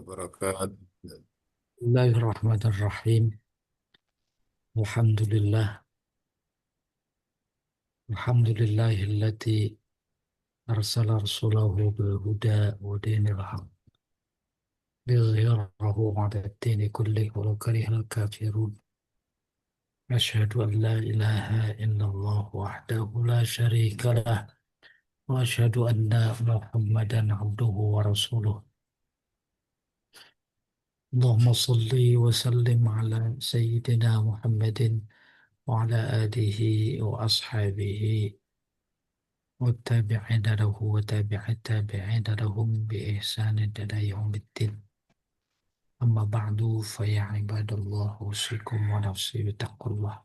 wabarakatuh. Bismillahirrahmanirrahim. Alhamdulillah. Alhamdulillahilladzi arsala rasulahu bil huda wa dinil haq liyudhhirahu 'ala ad-dini kullihi walau karihal kafirun. Asyhadu an la ilaha illallah wahdahu la syarika lah wa asyhadu anna Muhammadan abduhu wa rasuluh. Allahumma shalli wa sallim ala sayyidina Muhammadin wa ala alihi wa ashabihi والتابعين له وتابع التابعين لهم بإحسان إلى يوم الدين. أما بعد فيا عباد الله أوصيكم ونفسي بتقوى الله.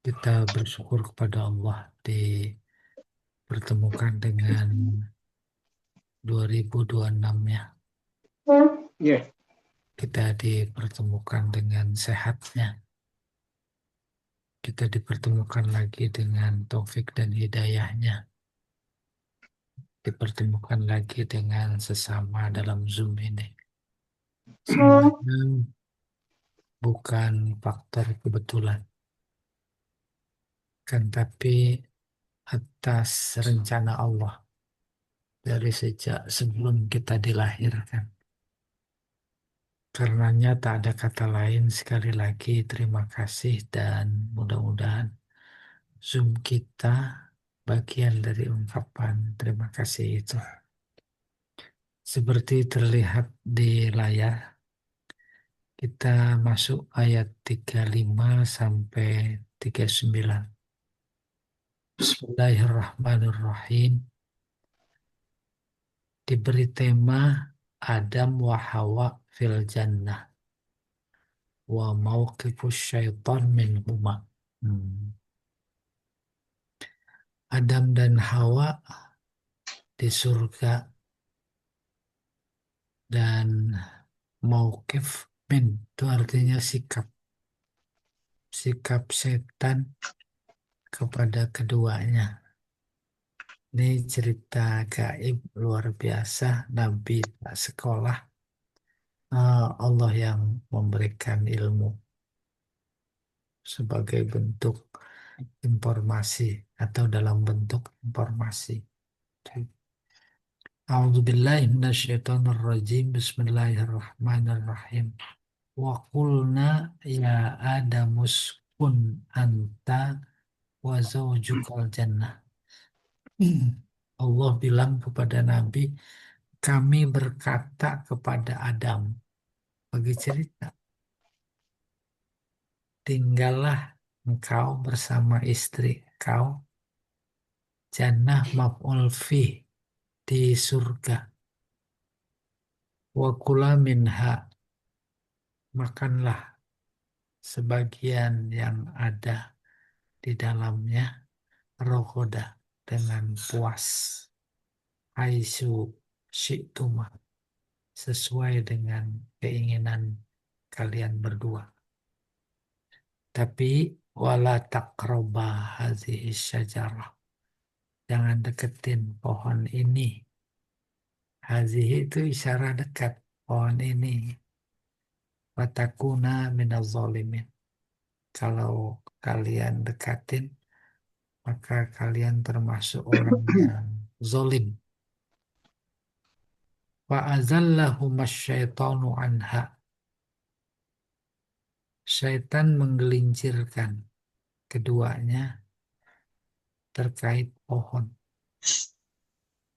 Kita bersyukur kepada Allah dipertemukan dengan 2026 ya. Ya, Kita dipertemukan dengan sehatnya. Kita dipertemukan lagi dengan taufik dan hidayahnya. Dipertemukan lagi dengan sesama dalam Zoom ini. Semuanya bukan faktor kebetulan, kan tapi atas rencana Allah dari sejak sebelum kita dilahirkan. Karenanya tak ada kata lain, sekali lagi terima kasih dan mudah-mudahan Zoom kita bagian dari ungkapan terima kasih itu. Seperti terlihat di layar, kita masuk ayat 35 sampai 39. Bismillahirrahmanirrahim. Diberi tema Adam wa Hawa fil Jannah wa mauqifus syaitan minhuma. Adam dan Hawa di surga dan mauqif min itu artinya sikap. Sikap setan kepada keduanya. Ini cerita gaib luar biasa. Nabi tak sekolah. Allah yang memberikan ilmu sebagai bentuk informasi atau dalam bentuk informasi. A'udzubillahi minasyaitonirrajim. Bismillahirrahmanirrahim. Wa qulna ya Adamus kun anta wa zawjukal jannah. Allah bilang kepada Nabi, kami berkata kepada Adam, bagi cerita, tinggallah engkau bersama istri kau, jannah maf'ul fi, di surga. Wa kula minha, makanlah sebagian yang ada di dalamnya, rogoda, dengan puas, aisu syi'tuma, sesuai dengan keinginan kalian berdua. Tapi wala taqraba hadhihi syajarah, jangan deketin pohon ini. Hadhihi itu isyarat dekat, pohon ini. Watakuna minaz zalimin, kalau kalian dekatin maka kalian termasuk orang yang zalim. Wa azallahumaz syaitanu anha, syaitan menggelincirkan keduanya terkait pohon.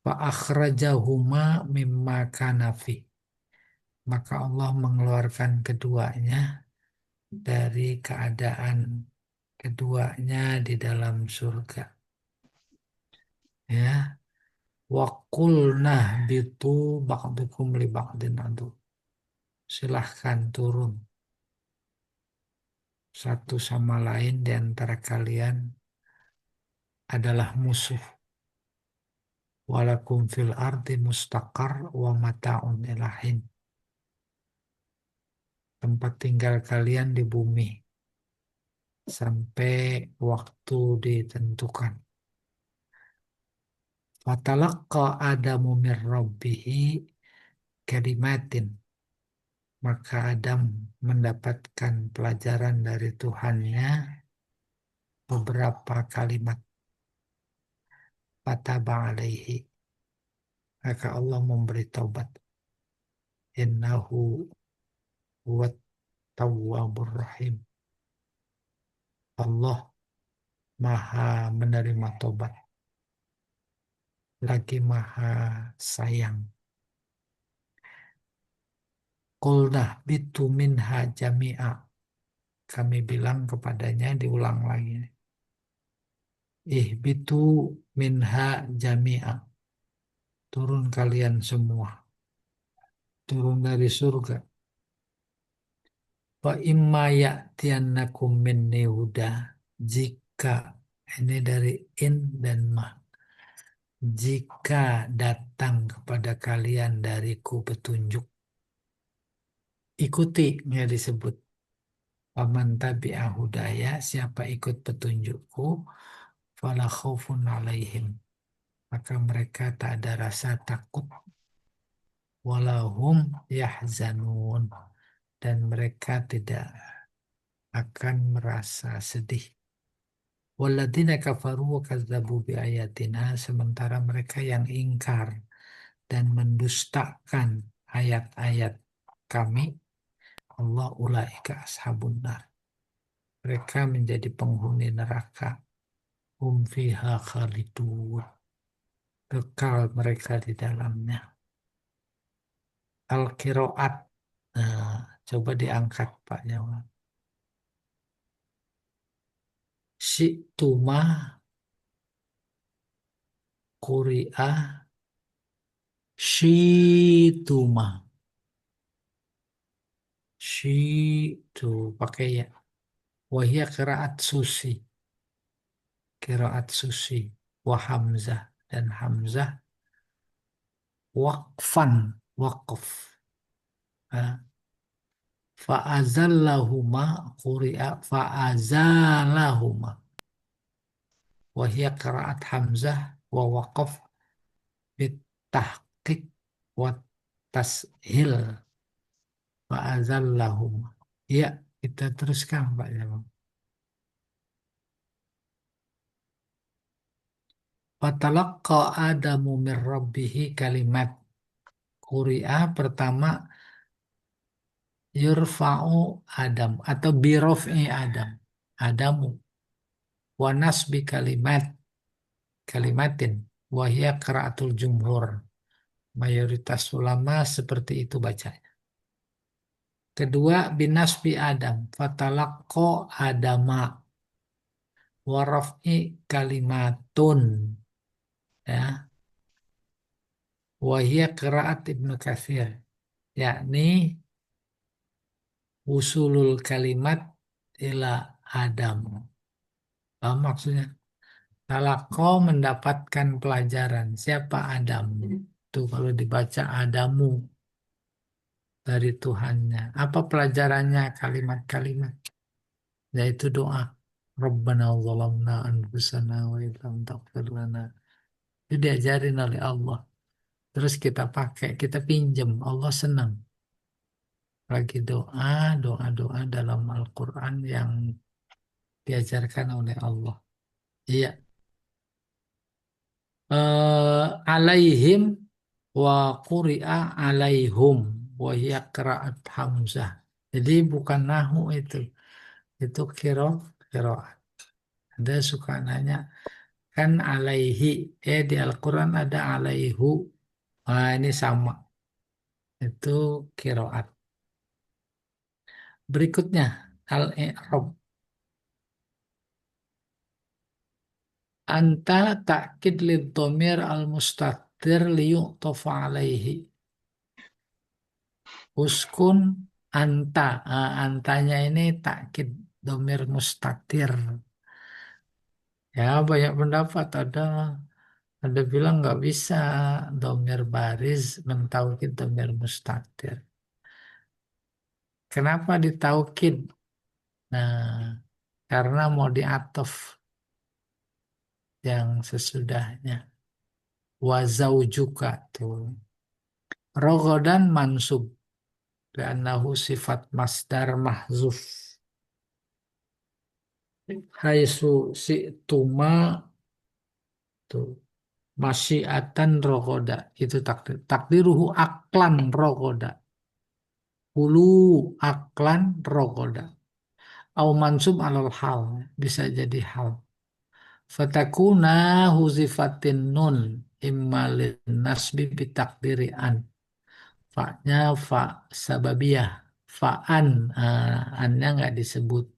Wa akhrajahuma mimma kana fi, maka Allah mengeluarkan keduanya dari keadaan keduanya di dalam surga. Ya, wa qulnah bitu ba'dukum li ba'din adu, silahkan turun satu sama lain di antara kalian adalah musuh. Walakum fil ardi mustaqar wa mata'un ilahin, tempat tinggal kalian di bumi sampai waktu ditentukan. Fatalaqqa Adamu min rabbihi, kalimatin. Maka Adam mendapatkan pelajaran dari Tuhannya beberapa kalimat. Fataba alaihi. Maka Allah memberi taubat. Innahu huwat tawwabur rahim. Allah maha menerima tobat. Lagi maha sayang. Qulna bitu minha jami'a. Kami bilang kepadanya, diulang lagi. Ihbitu minha jami'a. Turun kalian semua. Turun dari surga. Wa imma ya'tiyannakum minni huda. Jika, ini dari in dan ma. Jika datang kepada kalian dariku petunjuk. Ikuti, ya disebut. Paman tabi'a hudaya, siapa ikut petunjukku, fala khaufun alaihim. Maka mereka tak ada rasa takut. Walahum yahzanun. Dan mereka tidak akan merasa sedih. Walladzina kafaru wa kazzabu biayatina. Sementara mereka yang ingkar dan mendustakan ayat-ayat kami, Allah ulaika ashabun nar. Mereka menjadi penghuni neraka. Fiha khalidun. Kekal mereka di dalamnya. Al-Qiraat. Nah, coba diangkat Pak Jawa. Syi'tuma Quri'a Syi'tuma. Syi'tu pakai ya. Wahia qiraat susi. Qiraat susi. Wa Hamzah. Dan Hamzah waqfan. Waqf. Nah, fa'azallahuma quri'a fa'azalahuma. Wahia qiraat Hamzah wa waqaf bitahqiq wa tashil fa'azallahum. Ya, kita teruskan Pak Jamal. Fatalaqqa Adamu min rabbihi kalimat. Quri'a pertama yurfa'u Adam atau birof'i Adam. Adamu. Wa nasbi kalimatin. Wahia qiraatul jumhur. Mayoritas ulama seperti itu bacanya. Kedua, binasbi Adam. Fatalaqqa Adama. Waraf'i kalimatun. Ya. Wahia qiraat Ibnu Katsir. Yakni usulul kalimat ila Adam. Apa maksudnya? Talaqo mendapatkan pelajaran. Siapa Adam? Itu kalau dibaca Adamu dari Tuhannya. Apa pelajarannya kalimat-kalimat? Yaitu doa. Rabbana zalamna anfusana wa illam taghfir lana. Itu diajarin oleh Allah. Terus kita pakai, kita pinjam. Allah senang. Lagi doa, doa-doa dalam Al-Quran yang diajarkan oleh Allah. Iya. Alaihim wa quri'a alaihum wa hiya qira'at Hamzah. Jadi bukan nahu itu. Itu qiraat. Ada suka nanya, kan alaihi. Di Al-Quran ada alaihu. Nah, ini sama. Itu qiraat. Berikutnya, al-i'rab. Anta ta'kid lidh-dhamir al-mustatir liyu'tafa alaihi. Uskun anta. Antanya ini takkid dhamir mustatir. Ya, banyak pendapat. Ada bilang nggak bisa dhamir baris mentaukid dhamir mustatir. Kenapa ditaukid? Nah, karena mau diatof yang sesudahnya. Wazaujuka tuh. Rogodan mansub. Karena sifat masdar mahzuf. Haitsu si'tuma tuh masyiatan rogoda. Itu takdir. Takdiruhu aklan rogoda. Hulu aklan rogoda. Au mansub alal hal. Bisa jadi hal. Fatakuna huzifatin nun imma lin nasbi bitakdiri an. Fa-nya fa sababiyah. Fa'an. Annya nggak disebut.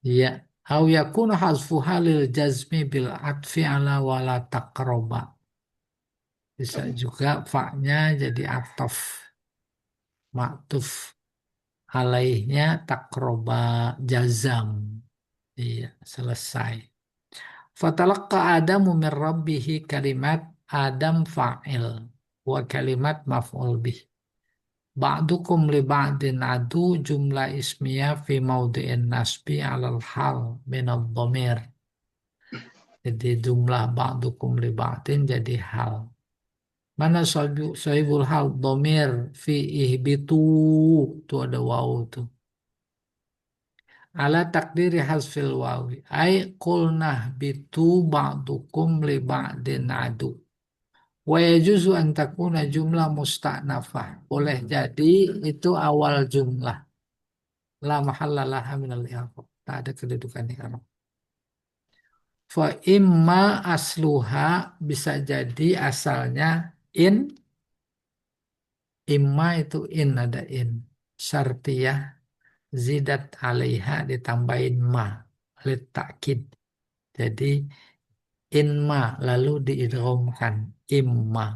Ya. Au yakunu hazfu halil jazmi bil atfi ala wala taqroba. Bisa juga fa-nya jadi atof. Maktuf alaihnya takroba jazam. Iya, selesai. Fatalaqqa Adamu min rabbihi kalimat Adam fa'il wa kalimat maf'ul bih. Ba'dukum li ba'din adu jumlah ismiyah fi maudi'in nasbi alal hal min ad-dhamir. Jadi jumlah ba'dukum li ba'din jadi hal. Mana sahibul hal dhamir fi ihbitu itu ada waw tuh. Ala takdiri hasfil wawi ay qulnah bitu ba'dukum li ba'din adu. Wa yajuzu an takuna jumlah musta'nafah. Boleh jadi itu awal jumlah. La mahalla laha minal i'rab. Tak ada kedudukan i'rab. Fa imma asluha bisa jadi asalnya in. Imma itu in ada in. Syartiyah zidat alaiha ditambahin ma. Lit takkid. Jadi in ma lalu diidghamkan imma.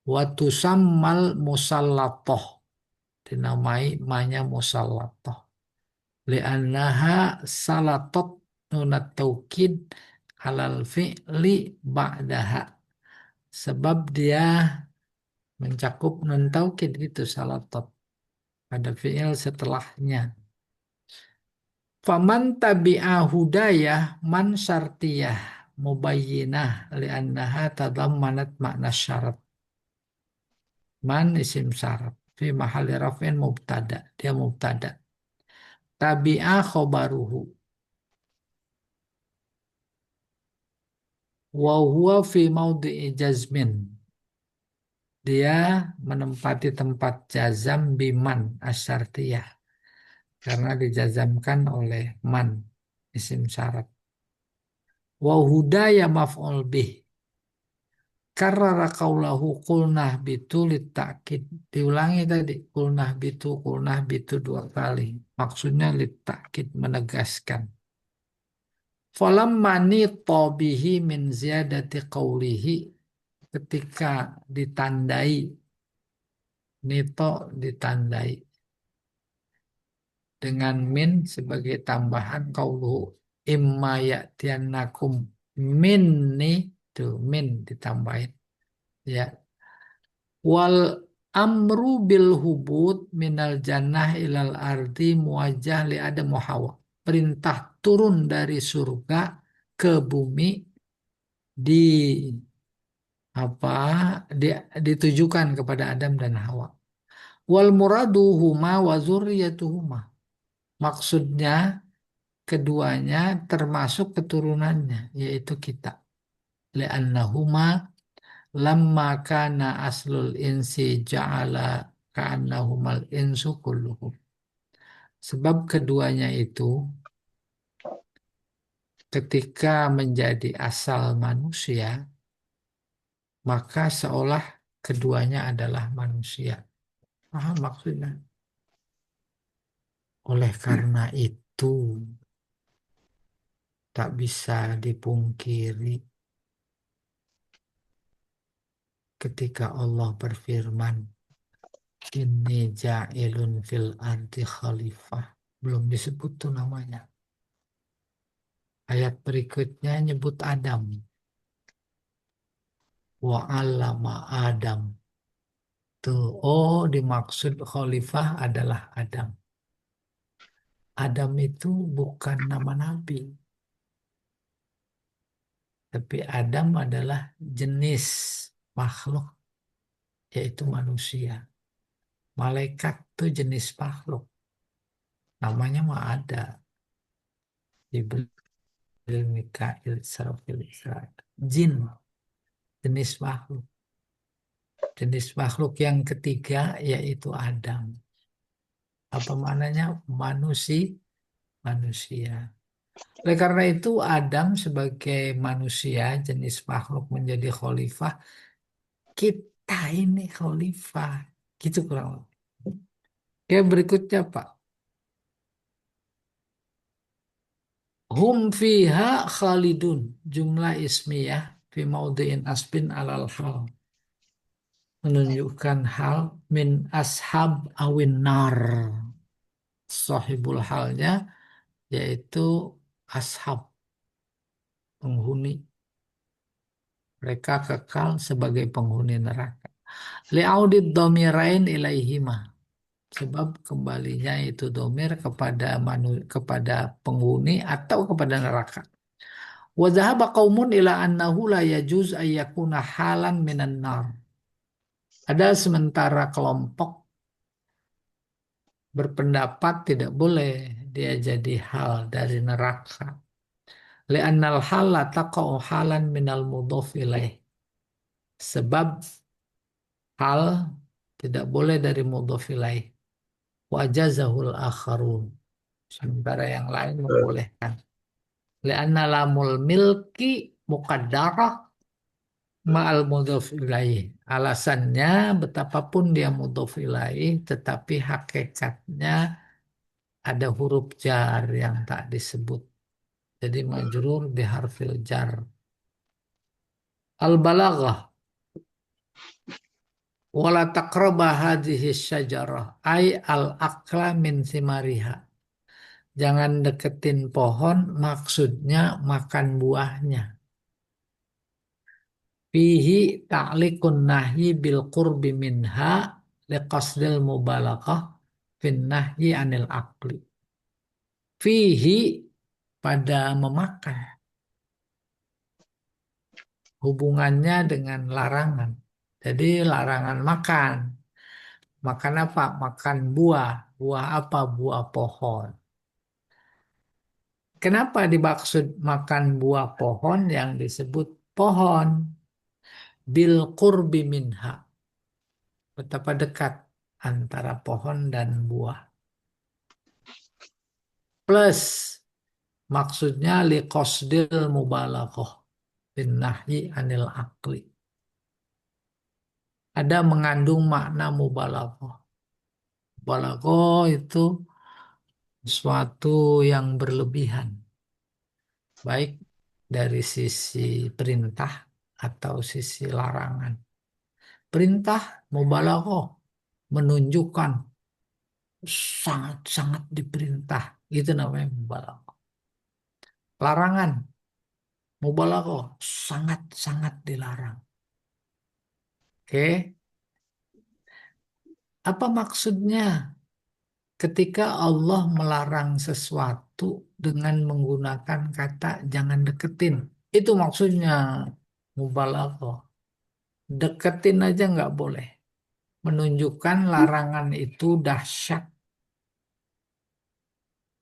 Wa tusammal musallatoh dinamai manya musallatoh li'annaha salatot nunat taukid alal fi'li ba'daha sebab dia mencakup nun taukid gitu salatot pada fi'il setelahnya. Faman tabi'a hudayah man syartiyah mubayyinah li'annaha tadammanat makna syarat. Man isim syarat fi mahalli raf'in mubtada. Dia mubtada. Tabi'a khobaruhu. Wa huwa fi maudhi'i jazmin. Dia menempati tempat jazam biman asyartiyah. Karena dijazamkan oleh man isim syarat. Wa hudaya maf'ul bih. Karrara qawlahu qulnah bitu litakid. Diulangi tadi qulnah bitu dua kali. Maksudnya litakid menegaskan. Falamma nitobihi min ziyadati qawlihi. Ketika ditandai. Nito ditandai. Dengan min sebagai tambahan qawluhu. Imma ya'tiyannakum minni. Tuh min ditambahin. Ya. Wal amru bil hubut minal jannah ilal ardi muwajjah li Adam wa Hawa. Perintah turun dari surga ke bumi di apa ditujukan kepada Adam dan Hawa. Wal muradu huma wa zurriyatuhuma. Maksudnya keduanya termasuk keturunannya yaitu kita. Li'annahuma lamma kana aslul insi ja'ala ka'annahumal insu kulluhum. Sebab keduanya itu ketika menjadi asal manusia, maka seolah keduanya adalah manusia. Paham maksudnya? Oleh karena itu, tak bisa dipungkiri ketika Allah berfirman, Inni ja'ilun fil ardi khalifah. Belum disebut tuh namanya. Ayat berikutnya nyebut Adam. Wa 'allama Adam. Tuh, oh dimaksud khalifah adalah Adam. Adam itu bukan nama nabi. Tapi Adam adalah jenis makhluk. yaitu manusia. Malaikat itu jenis makhluk. Namanya mah ada. Jibril, Mikail, Israfil, Israel. Jin, jenis makhluk. Jenis makhluk yang ketiga yaitu Adam. Apa maknanya? Manusia. Oleh karena itu Adam sebagai manusia jenis makhluk menjadi khalifah. Kita ini khalifah. Gitu kurang lebih. Oke, berikutnya Pak. Hum fiha khalidun. Jumlah ismiyah fi maudhi'in asbin alal hal. Menunjukkan hal min ashab awin nar. Sahibul halnya yaitu ashab, penghuni. Mereka kekal sebagai penghuni neraka. Li'audid dhamirain ilaihima. Sebab kembalinya itu domir kepada penghuni atau kepada neraka. Wa dhahaba qaumun ila annahu la yajuz ayyakuna halan minan nar. Ada sementara kelompok berpendapat tidak boleh dia jadi hal dari neraka. Li'annal hal la taqa'u halan minal mudhof ilaih. Sebab hal tidak boleh dari mudhof ilaih. Wajazahul akharun. Sementara yang lain membolehkan. Li'anna lamul milki muqaddarah ma'al mudhof ilaih. Alasannya betapapun dia mudhof ilaih tetapi hakikatnya ada huruf jar yang tak disebut. Jadi majrur biharfil jar. Al-balaghah wala taqraba hadhihi syajarah ay al-aqla min thimariha. Jangan deketin pohon maksudnya makan buahnya. Fihi ta'liqun nahyi bil qurbi minha liqasdil mubalaghah fin nahyi anil aqli. Fihi pada memakan hubungannya dengan larangan. Jadi larangan makan. Makan apa? Makan buah. Buah apa? Buah pohon. Kenapa dimaksud makan buah pohon yang disebut pohon? Bil qurbi minha. Betapa dekat antara pohon dan buah. Plus maksudnya liqasdil mubalaghah bin nahyi anil akli. Ada mengandung makna mubalaghah. Mubalaghah itu sesuatu yang berlebihan. Baik dari sisi perintah atau sisi larangan. Perintah mubalaghah menunjukkan sangat-sangat diperintah. Itu namanya mubalaghah. Larangan mubalaghah sangat-sangat dilarang. Oke, apa maksudnya ketika Allah melarang sesuatu dengan menggunakan kata jangan deketin? Itu maksudnya mubalaghah. Deketin aja nggak boleh. Menunjukkan larangan itu dahsyat.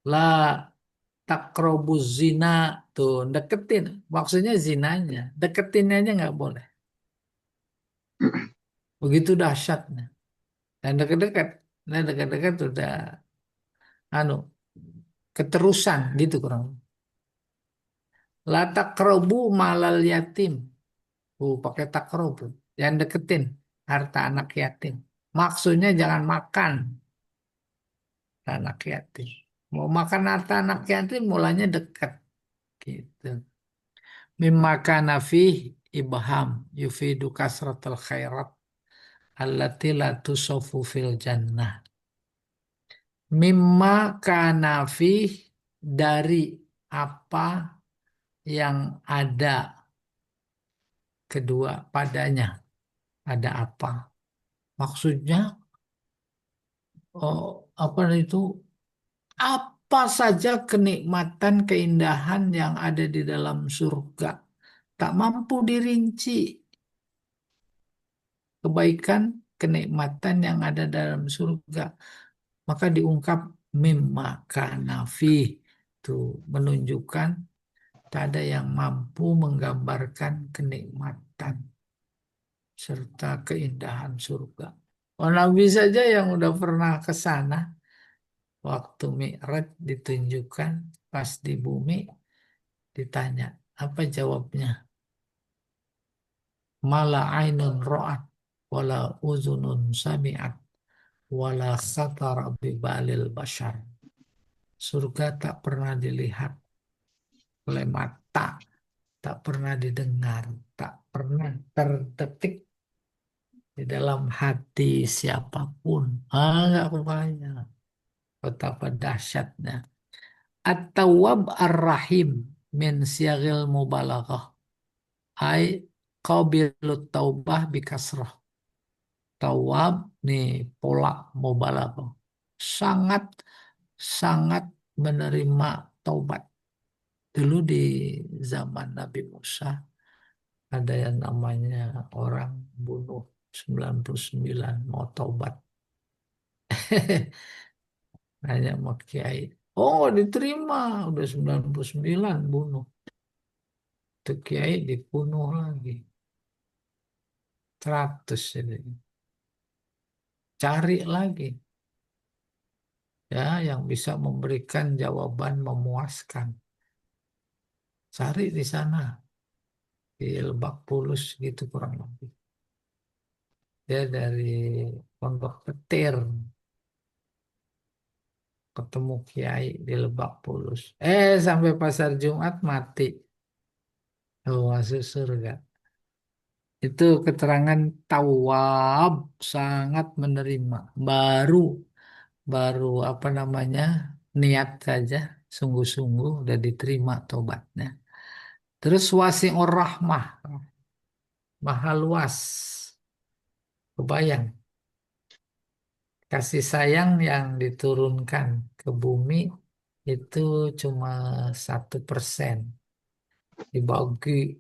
La takrobuz zina tuh deketin. Maksudnya zinanya. Deketinnya aja nggak boleh. Begitu dahsyatnya. Dan dekat-dekat. Nah dekat-dekat udah anu keterusan gitu kurang. La takrobu malal yatim. Pakai takrobu. Jangan deketin harta anak yatim. Maksudnya jangan makan anak yatim. Mau makan harta anak yatim mulanya dekat gitu. Mimma kana fih ibham yufidu kasratul khairat allati la tusofu fil jannah. Mimma kana fih dari apa yang ada kedua padanya. Ada apa? Maksudnya apa itu? Apa saja kenikmatan, keindahan yang ada di dalam surga tak mampu dirinci. kebaikan, kenikmatan yang ada dalam surga. Maka diungkap mimma kana fih. Tuh menunjukkan tak ada yang mampu menggambarkan kenikmatan serta keindahan surga. Oh, Nabi saja yang udah pernah ke sana waktu Mi'raj ditunjukkan pas di bumi ditanya apa jawabnya? Mala ainun ro'at wala uzunun sami'at wala khatara bibalil bashar. Surga tak pernah dilihat oleh mata, tak pernah didengar, tak pernah terdetik di dalam hati siapapun. Enggak kebayang betapa dahsyatnya. At-Tawwab Ar-Rahim min siyagil mubalaghah. Ai qabilut taubah bikasrah. Tawab nih pola mubalaghah. Sangat sangat menerima taubat. Dulu di zaman Nabi Musa ada yang namanya orang bunuh 99 mau taubat. Nanya sama Kiai. Oh diterima. Udah 99 bunuh. Tuh Kiai dibunuh lagi. 100 ini. Cari lagi. Ya yang bisa memberikan jawaban memuaskan. Cari di sana. Di Lebak Bulus gitu kurang lebih. Dia dari Pondok Petir. Ketemu Kiai di Lebak Bulus. Sampai pasar Jumat mati. Oh, masuk surga. Itu keterangan tawab sangat menerima. Baru baru apa namanya niat saja sungguh-sungguh udah diterima tobatnya. Terus wasi'ur rahmah, maha luas. Kebayang kasih sayang yang diturunkan ke bumi itu cuma 1%. Dibagi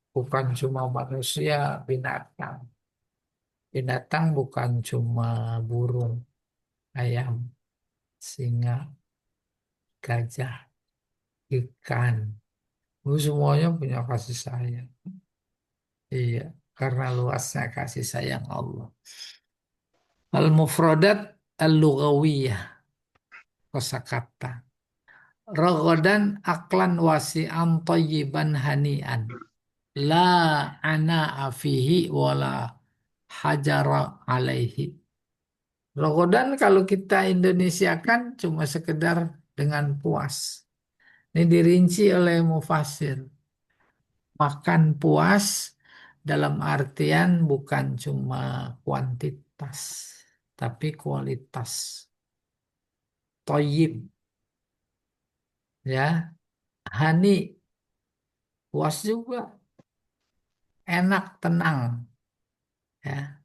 bukan cuma manusia, binatang. Binatang bukan cuma burung, ayam, singa, gajah, ikan. Itu semuanya punya kasih sayang. Iya, karena luasnya kasih sayang Allah. Al-mufradat al-lughawiyah, kosakata. Raghadan aklan wasi'an tayyiban hani'an. La ana fihi wala hajara alaihi. Raghadan kalau kita Indonesiakan cuma sekedar dengan puas. Ini dirinci oleh mufasir. Makan puas dalam artian bukan cuma kuantitas, tapi kualitas. Toyib, ya. Hani, puas juga. Enak, tenang. Ya.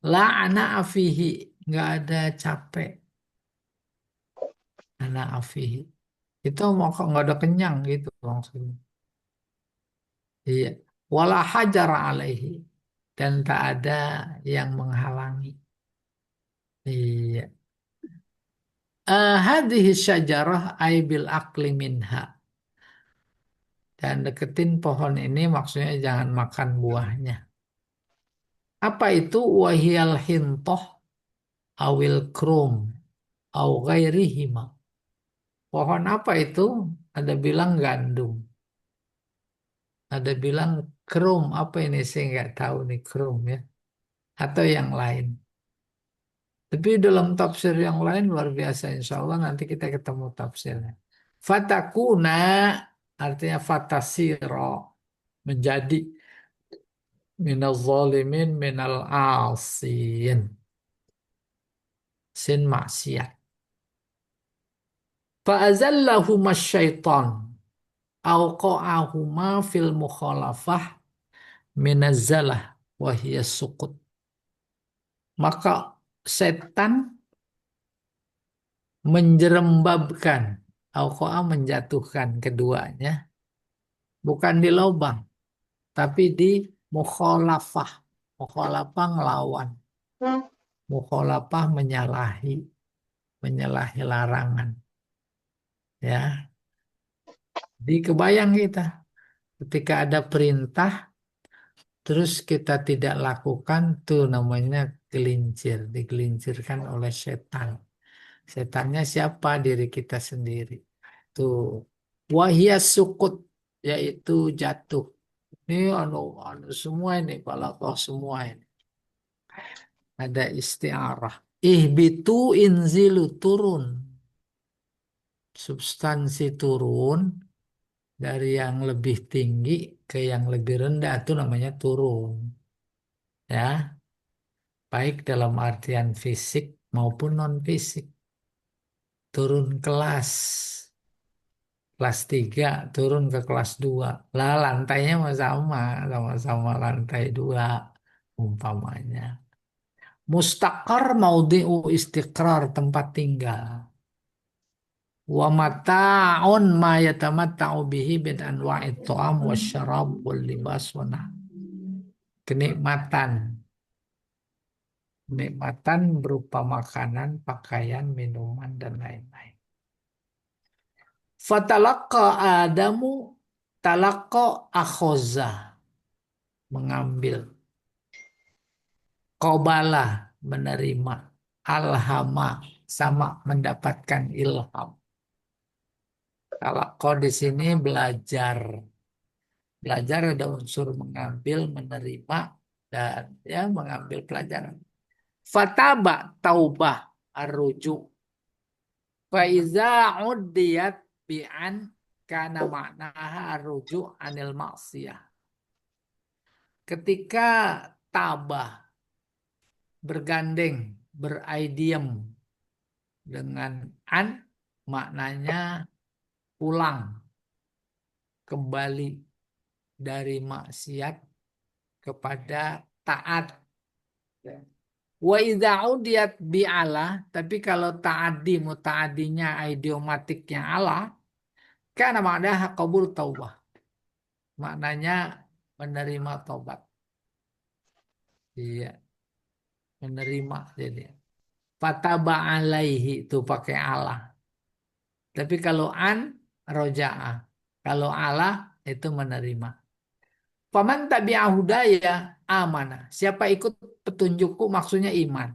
La ana afihi, nggak ada capek. Ana afihi. Itu mau kok nggak ada kenyang gitu maksudnya. Iya. Wala hajar alaihi. Dan tak ada yang menghalangi. Iya. Hadhihi syajarah ay bil akli minha. Dan deketin pohon ini maksudnya jangan makan buahnya. Apa itu wahiyal hintoh awil krum au ghairihima. Pohon apa itu? Ada bilang gandum. Ada bilang krum. Apa ini? Saya nggak tahu nih krum ya. Atau yang lain. Tapi dalam tafsir yang lain luar biasa. Insya Allah nanti kita ketemu tafsirnya. Fatakuna artinya fatasiro. Menjadi minal zalimin minal asin. Sin maksiat. Fa'azallahuma syaitan. Auqa'ahuma fil mukhalafah minazzalah wahiyas sukut. Maka setan menjerembabkan, auqa'a menjatuhkan keduanya, bukan di lubang, tapi di mukhalafah. Mukhalafah ngelawan. Mukhalafah menyalahi larangan. Ya, jadi kebayang kita ketika ada perintah terus kita tidak lakukan tuh namanya gelincir, digelincirkan oleh setan. Setannya siapa? Diri kita sendiri. Tuh, wahia sukut yaitu jatuh. Ini anu semua ini, balaghah semua ini. Ada istiarah. Ihbitu inzilu turun. Substansi turun dari yang lebih tinggi ke yang lebih rendah itu namanya turun. Ya, baik dalam artian fisik maupun non fisik. Turun kelas. Kelas 3 turun ke kelas 2. Lah lantainya sama-sama lantai 2 umpamanya. Mustaqar maudhi'u istiqrar tempat tinggal. Wa mata'un ma yatamatta'u bihi bin anwa'it ta'am wasyarab wal libas wa kenikmatan. Kenikmatan berupa makanan, pakaian, minuman, dan lain-lain. Fatalaqa Adamu talaqqa akhoza mengambil. Qobala menerima. Alhama sama mendapatkan ilham. Talaqqa di sini belajar. Belajar ada unsur mengambil, menerima, dan ya mengambil pelajaran. Fataba taubah arruju. Faiza uddiyat bi'an kana maknaha arruju anil maksiyah. Ketika tabah bergandeng, beraidiem dengan an, maknanya pulang, kembali dari maksiat kepada taat. Wa idza udiyat bi'ala, tapi kalau ta'addi muta'addinya idiomatiknya Allah, karena maknanya qabul taubah. Maknanya menerima taubat. Iya, menerima jadi. Fataba alaihi itu pakai Allah. Tapi kalau an roja'ah. Kalau Allah itu menerima. Faman tabi'a hudaya amana. Siapa ikut petunjukku maksudnya iman.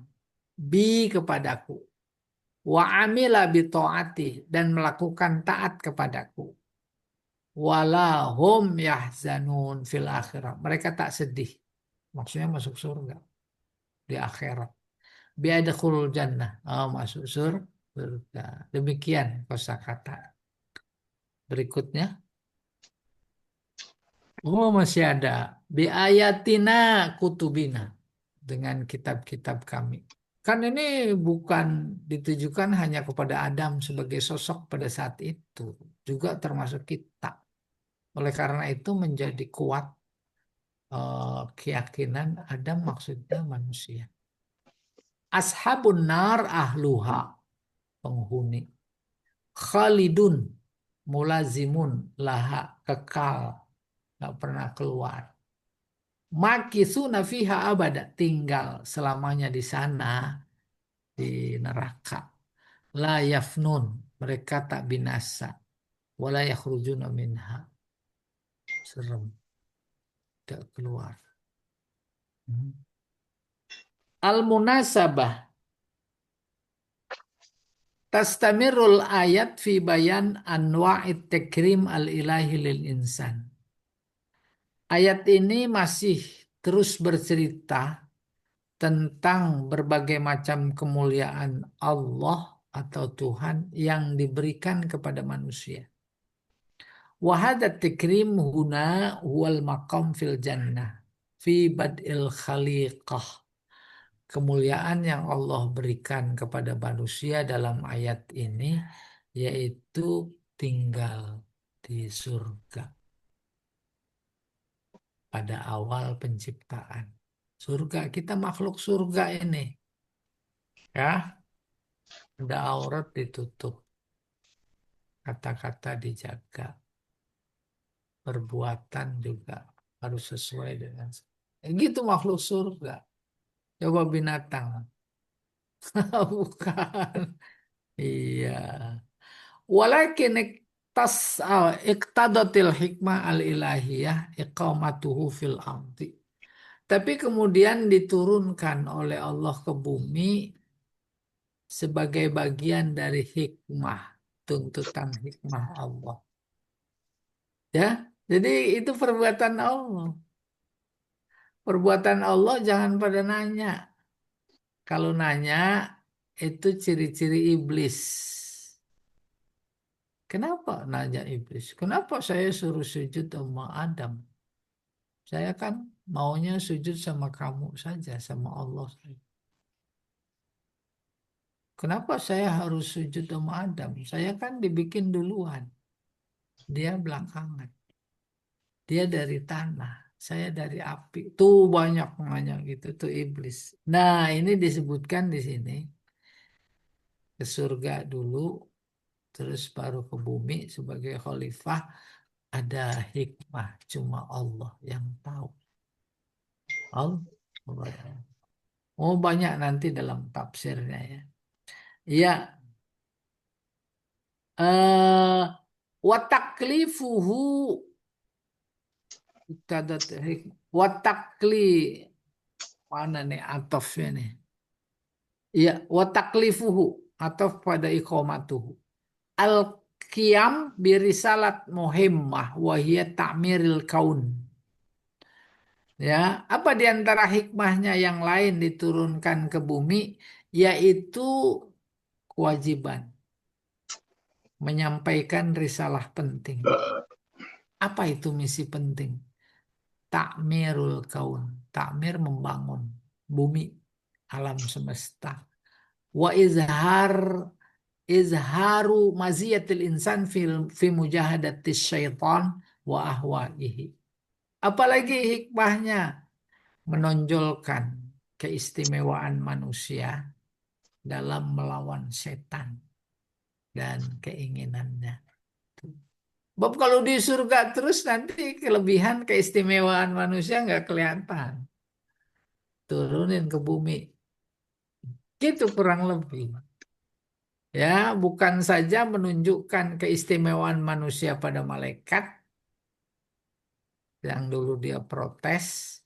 Bi kepadaku. Wa amila bi ta'ati dan melakukan taat kepadaku. Walahum yahzanun fil akhirat. Mereka tak sedih. Maksudnya masuk surga di akhirat. Biadkhulul jannah. Oh, masuk surga. Demikian kosakata. Berikutnya. Oh, masih ada. Biayatina kutubina. Dengan kitab-kitab kami. Kan ini bukan ditujukan hanya kepada Adam sebagai sosok pada saat itu. Juga termasuk kita. Oleh karena itu menjadi kuat keyakinan Adam maksudnya manusia. Ashabun nar ahluha. Penghuni. Khalidun. Mulazimun. Laha. Kekal. Nggak pernah keluar. Makisuna fiha abada, tinggal selamanya di sana di neraka. La yafnun, mereka tak binasa. Wala yakhrujuna minha. Serem, tidak keluar. Al-munasabah. Tastamirul ayat fi bayan anwa'it takrim al-ilahi lil insan. Ayat ini masih terus bercerita tentang berbagai macam kemuliaan Allah atau Tuhan yang diberikan kepada manusia. Wahadat tikrim huna huwal maqam fil jannah fi bad'il khaliqah. Kemuliaan yang Allah berikan kepada manusia dalam ayat ini yaitu tinggal di surga pada awal penciptaan. Surga, kita makhluk surga ini. Ya, ada aurat ditutup, kata-kata dijaga, perbuatan juga harus sesuai dengan. Gitu makhluk surga. Coba binatang. Bukan. Iya. Walakin iktadatil hikmah al-ilahiyah iqamatuhu fil ardi. Tapi kemudian diturunkan oleh Allah ke bumi sebagai bagian dari hikmah, tuntutan hikmah Allah. Ya, jadi itu perbuatan Allah. Perbuatan Allah jangan pada nanya. Kalau nanya itu ciri-ciri iblis. Kenapa nanya iblis? Kenapa saya suruh sujud sama Adam? Saya kan maunya sujud sama kamu saja, sama Allah saja. Kenapa saya harus sujud sama Adam? Saya kan dibikin duluan. Dia belakangan. Dia dari tanah. Saya dari api. Tuh banyak nanya gitu. Tuh iblis. Nah ini disebutkan di sini. Ke surga dulu. Terus baru ke bumi sebagai khalifah. Ada hikmah. Cuma Allah yang tahu. Allah. Oh banyak nanti dalam tafsirnya ya. Iya. Eh, wataklifuhu ikadat watakli mana nih atofnya nih? Iya, wataklifuhu atau pada iqamatuhu. Al qiyam birisalat muhimmah wahiyya ta'miril kaun. Ya, apa di antara hikmahnya yang lain diturunkan ke bumi yaitu kewajiban menyampaikan risalah penting. Apa itu misi penting? Takmirul kaun. Takmir membangun bumi, alam semesta. Wa izharu maziyatil insan fi mujahadati syaitan wa ahwaihi. Apalagi hikmahnya menonjolkan keistimewaan manusia dalam melawan setan dan keinginannya. Bob kalau di surga terus nanti kelebihan keistimewaan manusia nggak kelihatan. Turunin ke bumi. Gitu kurang lebih. Ya, bukan saja menunjukkan keistimewaan manusia pada malaikat yang dulu dia protes,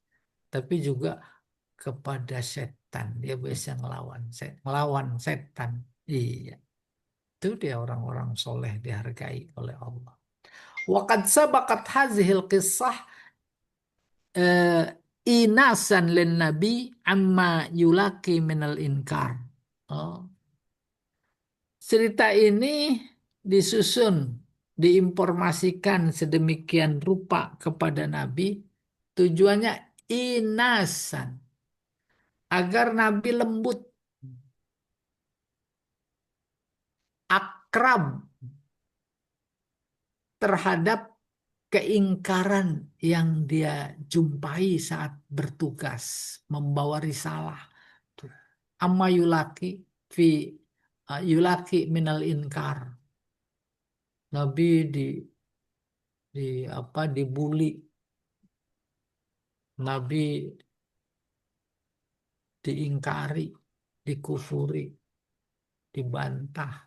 tapi juga kepada setan. Dia bisa ngelawan setan. Iya, itu dia orang-orang soleh dihargai oleh Allah. Waqad sabaqat hazihil qissah eh, inasan lin nabi amma yulaki minal inkar. Oh. Cerita ini disusun, diinformasikan sedemikian rupa kepada Nabi, tujuannya inasan, agar Nabi lembut, akrab terhadap keingkaran yang dia jumpai saat bertugas membawa risalah. Tuh. Amma yulaki fi yulaki minal inkar. Nabi di apa dibuli, Nabi diingkari, dikufuri, dibantah,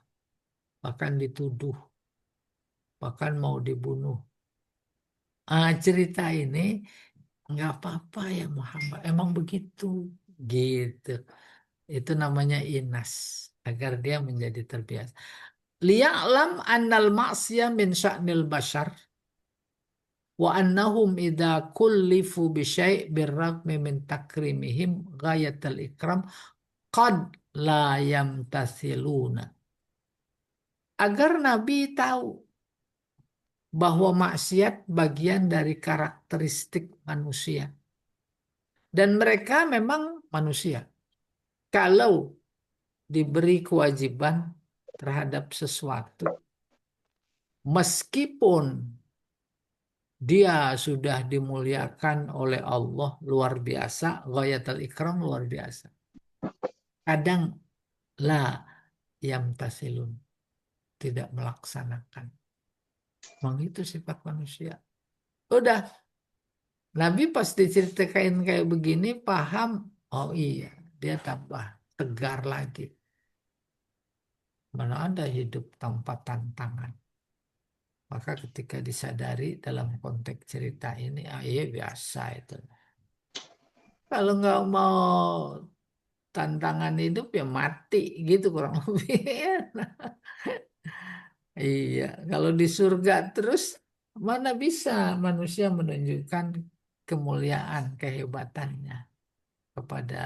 bahkan dituduh, bahkan mau dibunuh. Cerita ini nggak apa-apa ya Muhammad, emang begitu, gitu. Itu namanya inas, agar dia menjadi terbiasa. Liya'lam annal ma'siyah min sya'nil bashar wa annahum idza kullifu bi syai' birragmi min takrimihim ghayatal ikram qad la yamtasiluna. Agar Nabi tahu bahwa maksiat bagian dari karakteristik manusia. Dan mereka memang manusia. Kalau diberi kewajiban terhadap sesuatu, meskipun dia sudah dimuliakan oleh Allah luar biasa, ghayatul ikram luar biasa. Kadang la yamtasilun, tidak melaksanakan. Memang itu sifat manusia. Udah, Nabi pas diceritakan kayak begini paham, oh iya, dia tambah tegar lagi. Mana ada hidup tanpa tantangan. Maka ketika disadari dalam konteks cerita ini, ah iya biasa itu. Kalau nggak mau tantangan hidup ya mati gitu kurang lebih. Iya, kalau di surga terus mana bisa manusia menunjukkan kemuliaan, kehebatannya kepada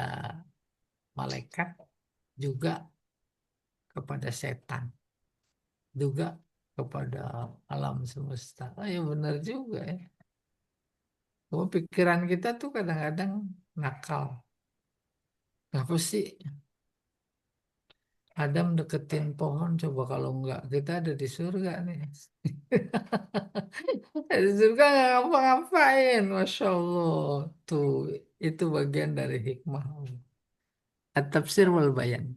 malaikat, juga kepada setan, juga kepada alam semesta. Oh ya benar juga ya. Cuma pikiran kita tuh kadang-kadang nakal. Apa sih Adam deketin pohon, coba kalau enggak kita ada di surga nih. Di surga nggak ngapa-ngapain, Masya Allah. Tuh, itu bagian dari hikmah Allah. At-tafsir wal bayan.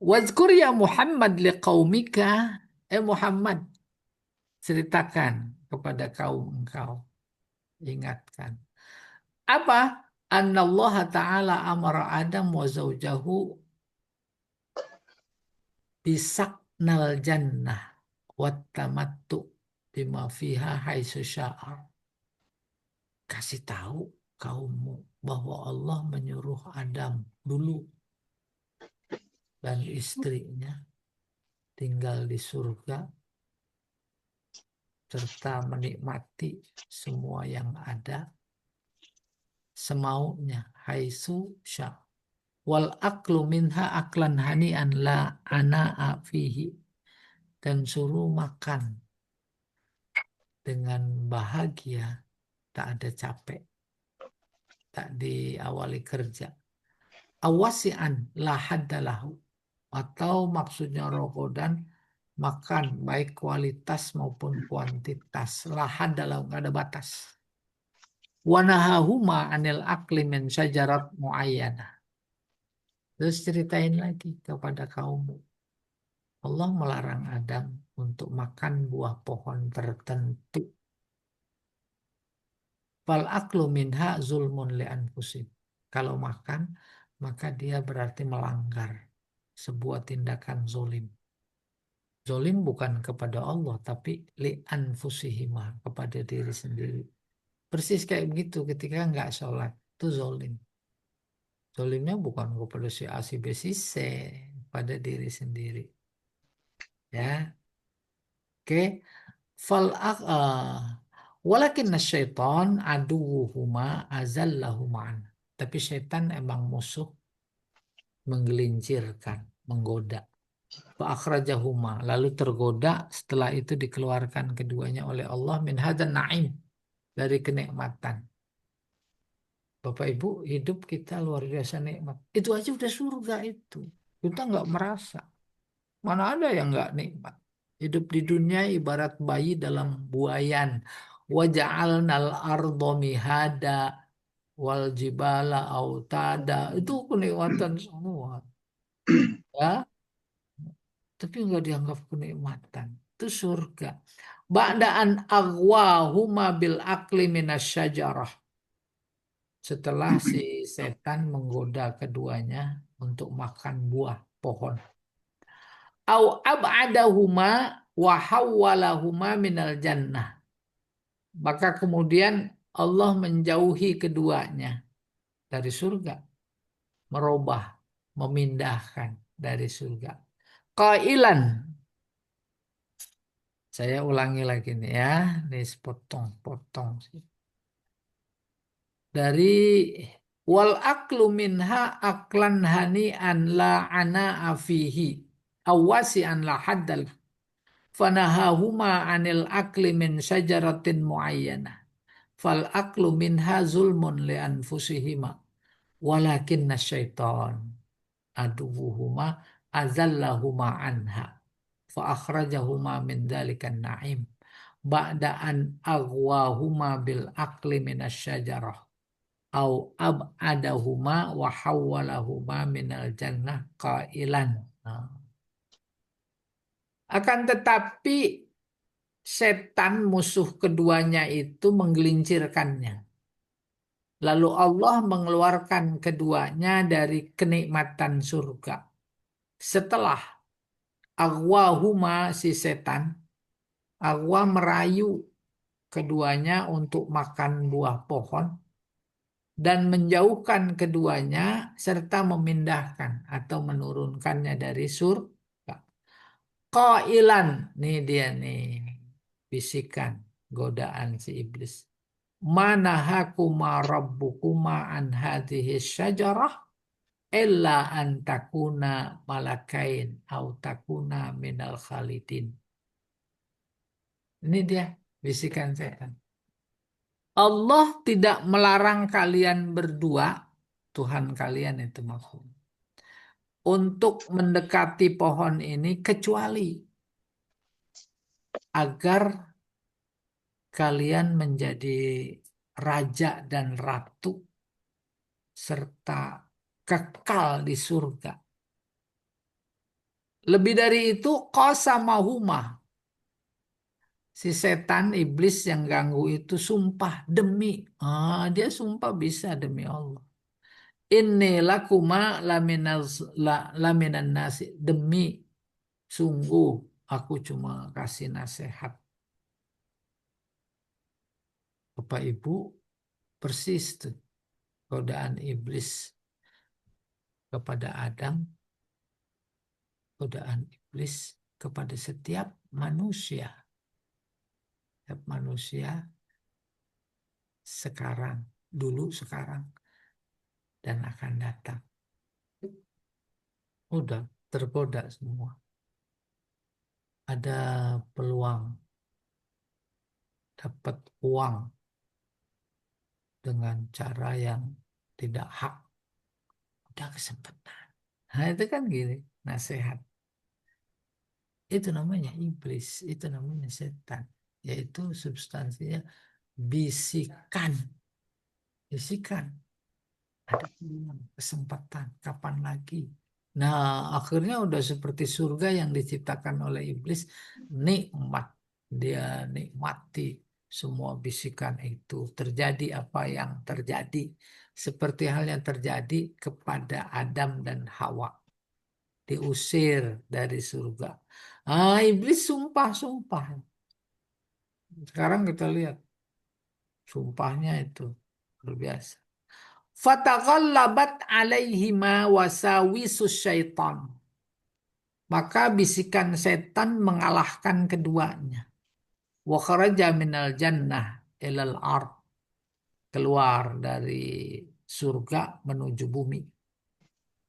Wazkur ya Muhammad liqaumika. Muhammad, ceritakan kepada kaum engkau. Ingatkan. Apa? Allah Ta'ala amara Adam wa zawjahu bisaknal jannah wattamattu bima fiha haitsu sya'a. Kasih tahu kaummu bahwa Allah menyuruh Adam dulu dan istrinya tinggal di surga serta menikmati semua yang ada semaunya haitsu sya'a. Wal aklu minha aklan hani'an la ana'a fihi, dan suruh makan dengan bahagia, tak ada capek, tak diawali kerja. Awasian la haddalahu, atau maksudnya rokodan makan baik kualitas maupun kuantitas, la haddalahu, nggak ada batas. Wanahahuma anil akli min syajarat muayyana. Terus ceritain lagi kepada kaummu. Allah melarang Adam untuk makan buah pohon tertentu. Fal aklu minha zulmun li anfusin. Kalau makan, maka dia berarti melanggar sebuah tindakan zolim. Zolim bukan kepada Allah, tapi li anfusihima, kepada diri sendiri. Persis kayak begitu ketika nggak sholat, itu zolim. Zolimnya bukan kepada si A, si B, si C, pada diri sendiri. Ya, oke. Fal walakin syaitan aduwuhuma azallahuma. Tapi syaitan emang musuh, menggelincirkan, menggoda. Fa akhrajahuma, lalu tergoda, setelah itu dikeluarkan keduanya oleh Allah min hadan na'im, dari kenikmatan. Bapak Ibu, hidup kita luar biasa nikmat. Itu aja udah surga itu. Kita nggak merasa. Mana ada yang nggak nikmat? Hidup di dunia ibarat bayi dalam buayan. Waja'alnal ardo mihada wal jibala autada. Itu kenikmatan semua. Ya, tapi nggak dianggap kenikmatan. Itu surga. Ba'daan aghwahuma bil akli minasyajarah. Setelah si setan menggoda keduanya untuk makan buah pohon. Au ab'adahuma wa hawwalahuma minal jannah. Maka kemudian Allah menjauhi keduanya dari surga, merubah, memindahkan dari surga. Qailan, saya ulangi lagi nih ya, nih sepotong-potong sih. Dari wal aklu minha aklan hani'an la ana afihi awasi an la haddal fanahahuma anil akli min syajaratin muayyanah fal aklu minha zulmun li anfusihima walakin syaitan aduwuhuma azallahuma anha fa akhrajahuma min dzalikan na'im ba'da an aghwahuma bil akli min asyajarah au ab'adahuma wa hawwalahuma minal jannah qailan. Nah, akan tetapi setan musuh keduanya itu menggelincirkannya. Lalu Allah mengeluarkan keduanya dari kenikmatan surga. Setelah aghwahuma si setan, aghwa merayu keduanya untuk makan buah pohon dan menjauhkan keduanya serta memindahkan atau menurunkannya dari surga. Qailan, nih dia nih bisikan godaan si iblis. Manahakuma rabbukuma an hadhihi syajarah illa an takuna malakain au takuna minal khalidin. Ini dia bisikan setan. Allah tidak melarang kalian berdua, Tuhan kalian itu maksudnya, untuk mendekati pohon ini kecuali agar kalian menjadi raja dan ratu serta kekal di surga. Lebih dari itu, qasamahuma. Si setan iblis yang ganggu itu sumpah demi. Dia sumpah bisa demi Allah. Inni lakuma laminan nasi. Demi sungguh aku cuma kasih nasihat. Bapak Ibu persis tuh godaan iblis kepada Adam, godaan iblis kepada setiap manusia. Setiap manusia sekarang, dulu, sekarang, dan akan datang. Udah tergoda semua. Ada peluang dapat uang dengan cara yang tidak hak. Udah kesempatan. Nah itu kan gini, nasihat. Itu namanya iblis, itu namanya setan. Yaitu substansinya bisikan. Bisikan. Ada peluang, kesempatan, kapan lagi? Nah, akhirnya udah seperti surga yang diciptakan oleh iblis, nikmat. Dia nikmati semua bisikan itu. Terjadi apa yang terjadi, seperti hal yang terjadi kepada Adam dan Hawa. Diusir dari surga. Iblis sumpah-sumpah. Sekarang kita lihat, sumpahnya itu luar biasa. Fataghallabat alaihima wasawisus syaitan. Maka bisikan setan mengalahkan keduanya. Wa kharaja minal jannah ilal ard. Keluar dari surga menuju bumi.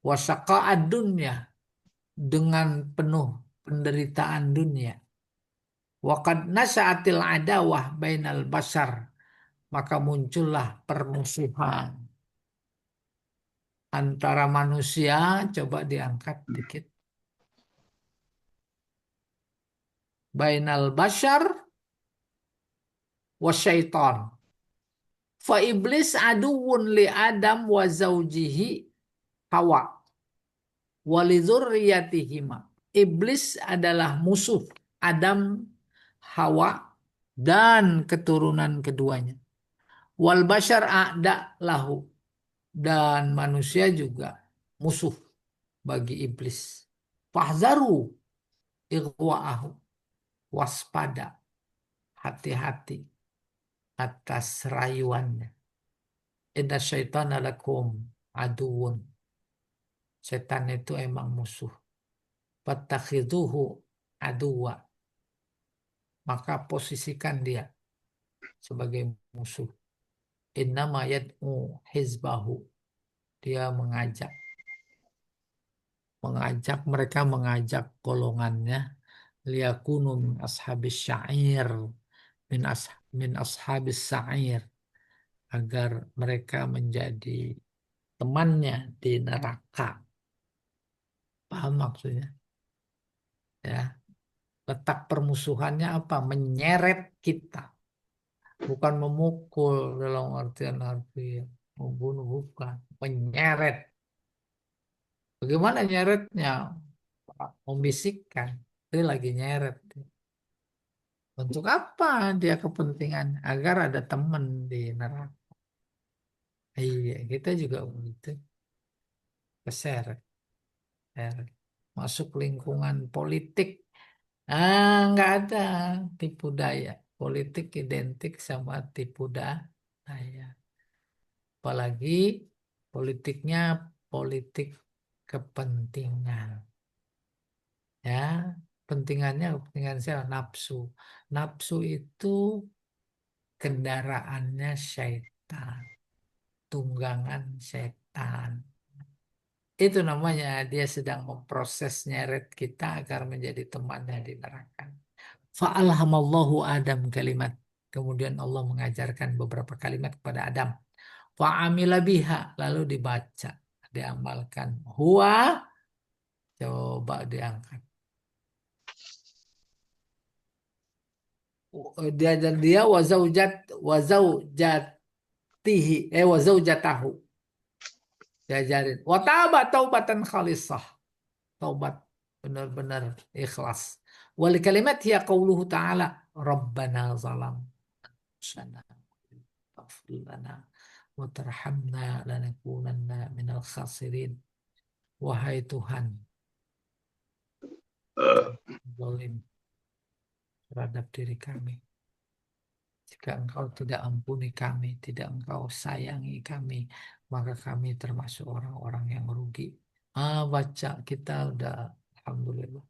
Wasaqa'ad dunya. Dengan penuh penderitaan dunia. Wa qad nasa'atil adawah bainal bashar. Maka muncullah permusuhan antara manusia, coba diangkat dikit. Bainal bashar wasyaiton. Fa iblis aduun li Adam wa zaujihi Hawa wa li dzurriyyatihima. Iblis adalah musuh Adam, Hawa dan keturunan keduanya. Wal bashar a'da lahu, dan manusia juga musuh bagi iblis. Fahzaru ighwa'ahu, waspada, hati-hati atas rayuannya. Inna syaitana lakum aduun. Setan itu emang musuh. Fattakhidhuhu aduwa. Maka posisikan dia sebagai musuh. Innama yad'u hizbahu. Dia mereka mengajak golongannya liyakunu min ashabis syair min ashabis sa'ir, agar mereka menjadi temannya di neraka. Paham maksudnya? Ya, letak permusuhannya apa? Menyeret kita, bukan memukul dalam artian membunuh, bukan. Menyeret. Bagaimana nyeretnya? Membisikkan. Dia lagi nyeret Untuk apa dia kepentingan? Agar ada teman di neraka. Iya, kita juga begitu. Keseret, seret. Masuk lingkungan politik. Nggak ada tipu daya. Politik identik sama tipu daya. Apalagi politiknya politik kepentingan. Ya, kepentingan siapa? Nafsu. Nafsu itu kendaraannya syaitan, tunggangan setan. Itu namanya dia sedang memproses nyeret kita agar menjadi temannya di neraka. Fa'alhamallahu Adam kalimat. Kemudian Allah mengajarkan beberapa kalimat kepada Adam. Fa'amila biha. Lalu dibaca. Diamalkan. Huwa. Coba diangkat. Dia wazaujatihi. Wazaujatahu. Diajarin. Wataba taubatan khalisah. Taubat benar-benar ikhlas. Wal kalimat hiya qauluhu ta'ala. Rabbana zalam. Sana. Aghfir lana. Wa tarhamna lanakunanna minal khasirin. Wahai Tuhan, zalim terhadap diri kami. Jika Engkau tidak ampuni kami, tidak Engkau sayangi kami, maka kami termasuk orang-orang yang rugi. Baca kita udah, alhamdulillah.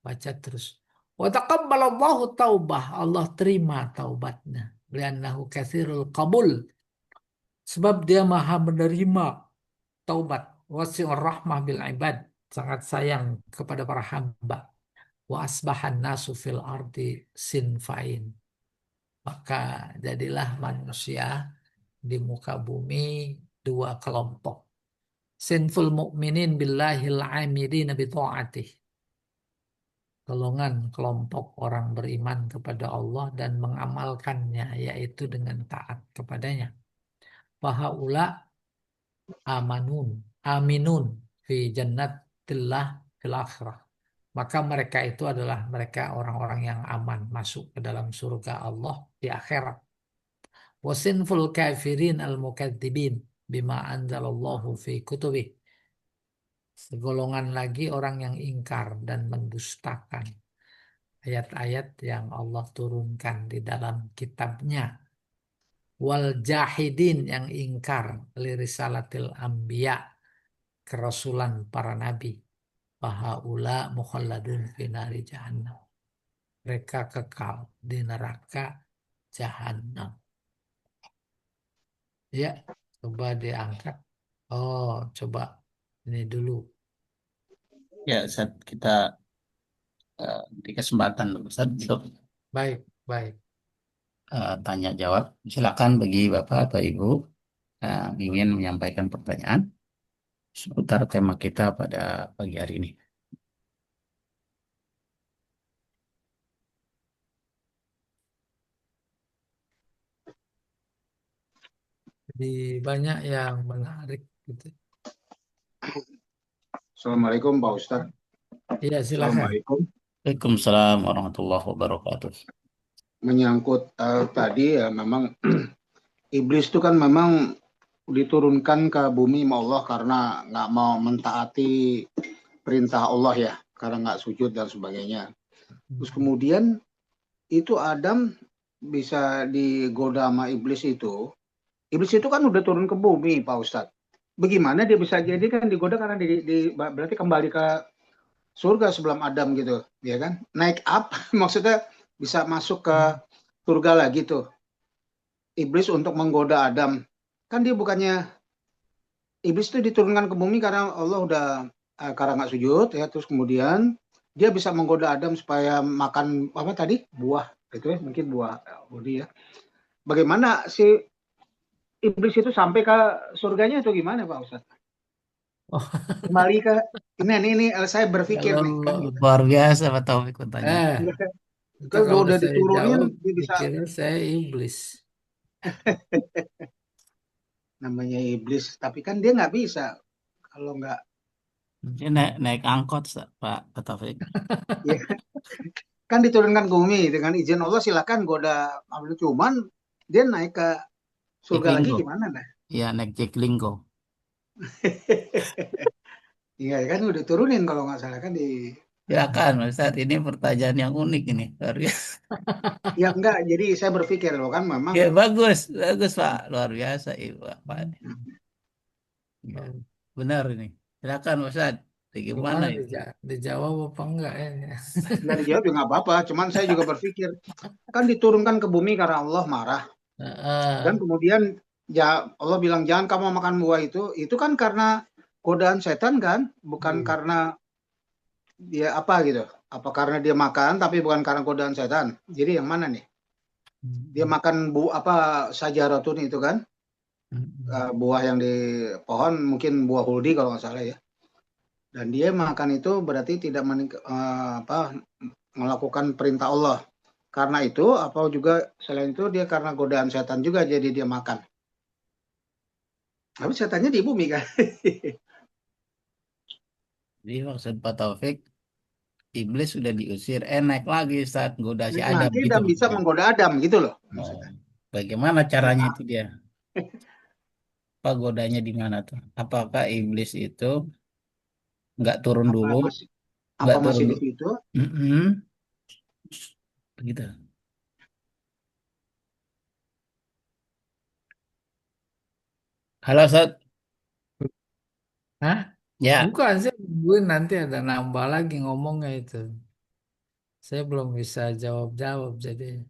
Baca terus. Wa taqabbalallahu taubah. Allah terima taubatnya. Liannahu katsirul qabul. Sebab dia maha menerima taubat. Wasi'ur rahmah bil ibad. Sangat sayang kepada para hamba. Wa asbahan nasu fil ardi sinfain. Maka jadilah manusia di muka bumi dua kelompok. Sinful mu'minin billahil amidin bi ta'atih. Golongan kelompok orang beriman kepada Allah dan mengamalkannya, yaitu dengan taat kepadanya. Fahaula amanun, aminun fi jannatillah fil akhirah. Maka mereka itu adalah mereka orang-orang yang aman masuk ke dalam surga Allah di akhirat. Wasinful kafirin al-mukadzibin bima anzalallahu fi kutubih. Segolongan lagi orang yang ingkar dan mendustakan ayat-ayat yang Allah turunkan di dalam kitabnya. Wal jahidin yang ingkar lirisalatil anbiya, kerasulan para nabi. Fahaula mukhalladun fi nari jahannam. Mereka kekal di neraka jahanam. Ya, coba diangkat. Oh, coba ini dulu. Ya, Ustaz, kita di kesempatan Ustaz untuk Baik, baik. tanya jawab. Silakan bagi Bapak atau Ibu ingin menyampaikan pertanyaan seputar tema kita pada pagi hari ini. Jadi banyak yang menarik gitu. Assalamualaikum Pak Ustadz. Iya, silakan. Assalamualaikum. Waalaikumsalam warahmatullahi wabarakatuh. Menyangkut tadi ya memang iblis itu kan memang diturunkan ke bumi sama Allah karena nggak mau mentaati perintah Allah ya, karena nggak sujud dan sebagainya. Terus kemudian itu Adam bisa digoda sama iblis itu. Iblis itu kan udah turun ke bumi Pak Ustadz. Bagaimana dia bisa jadi kan digoda karena berarti kembali ke surga sebelum Adam gitu, ya kan? Naik up, maksudnya bisa masuk ke surga lagi tuh. Iblis untuk menggoda Adam. Kan dia bukannya, iblis itu diturunkan ke bumi karena Allah udah karena nggak sujud ya, terus kemudian dia bisa menggoda Adam supaya makan apa tadi? Buah, gitu ya, mungkin buah budi ya. Bagaimana si iblis itu sampai ke surganya atau gimana Pak Ustaz? Oh. Kembali ke ini saya berpikir nih kan gitu. Luar biasa Pak Taufik tanya. Itu Kalau kalau udah saya diturunin jawab, dia bisa, dikira saya iblis. namanya iblis, tapi kan dia nggak bisa kalau nggak Mungkin naik angkot Pak Taufik. ya, kan diturunkan ke bumi dengan izin Allah, silakan goda. Cuman dia naik ke surga lagi Jaklingko. gimana nah? Ya, naik Jaklingko. Iya kan udah turunin kalau nggak salah kan di. Silakan, Ustaz. Ini pertanyaan yang unik ini. Luar biasa. Ya enggak, jadi saya berpikir loh kan memang. Ya, bagus. Bagus, Pak. Luar biasa, Ibu. Pak. Ya, benar ini. Silakan, Ustaz. Bagaimana Gimana itu? dijawab apa enggak ya? Nggak dijawab juga nggak apa-apa, cuman saya juga berpikir kan diturunkan ke bumi karena Allah marah, dan Heeh. kemudian ya Allah bilang jangan kamu makan buah itu kan karena godaan setan kan, bukan Iya. karena dia apa gitu, apa karena dia makan tapi bukan karena godaan setan, jadi yang mana nih? Dia Mm-mm. makan apa sajaratun itu kan, Mm-mm. buah yang di pohon, mungkin buah huldi kalau nggak salah ya, dan dia makan itu berarti tidak apa melakukan perintah Allah. Karena itu, apa juga selain itu dia karena godaan setan juga jadi dia makan. Tapi setannya di bumi kan. Jadi maksud Pak Taufik, iblis sudah diusir. Naik lagi, Ustaz. Goda si Adam Nanti gitu dan bisa maksudnya. menggoda Adam gitu loh Oh, maksudnya. bagaimana caranya Nah, itu dia? Apa godanya di mana tuh? Apakah iblis itu nggak turun apa dulu? masih Nggak apa turun masih di dulu. situ? Mm-mm. Begitu. Halo, Ustaz. Hah? Ya, Bukan, saya nungguin nanti ada nambah lagi ngomongnya itu. Saya belum bisa jawab-jawab jadi.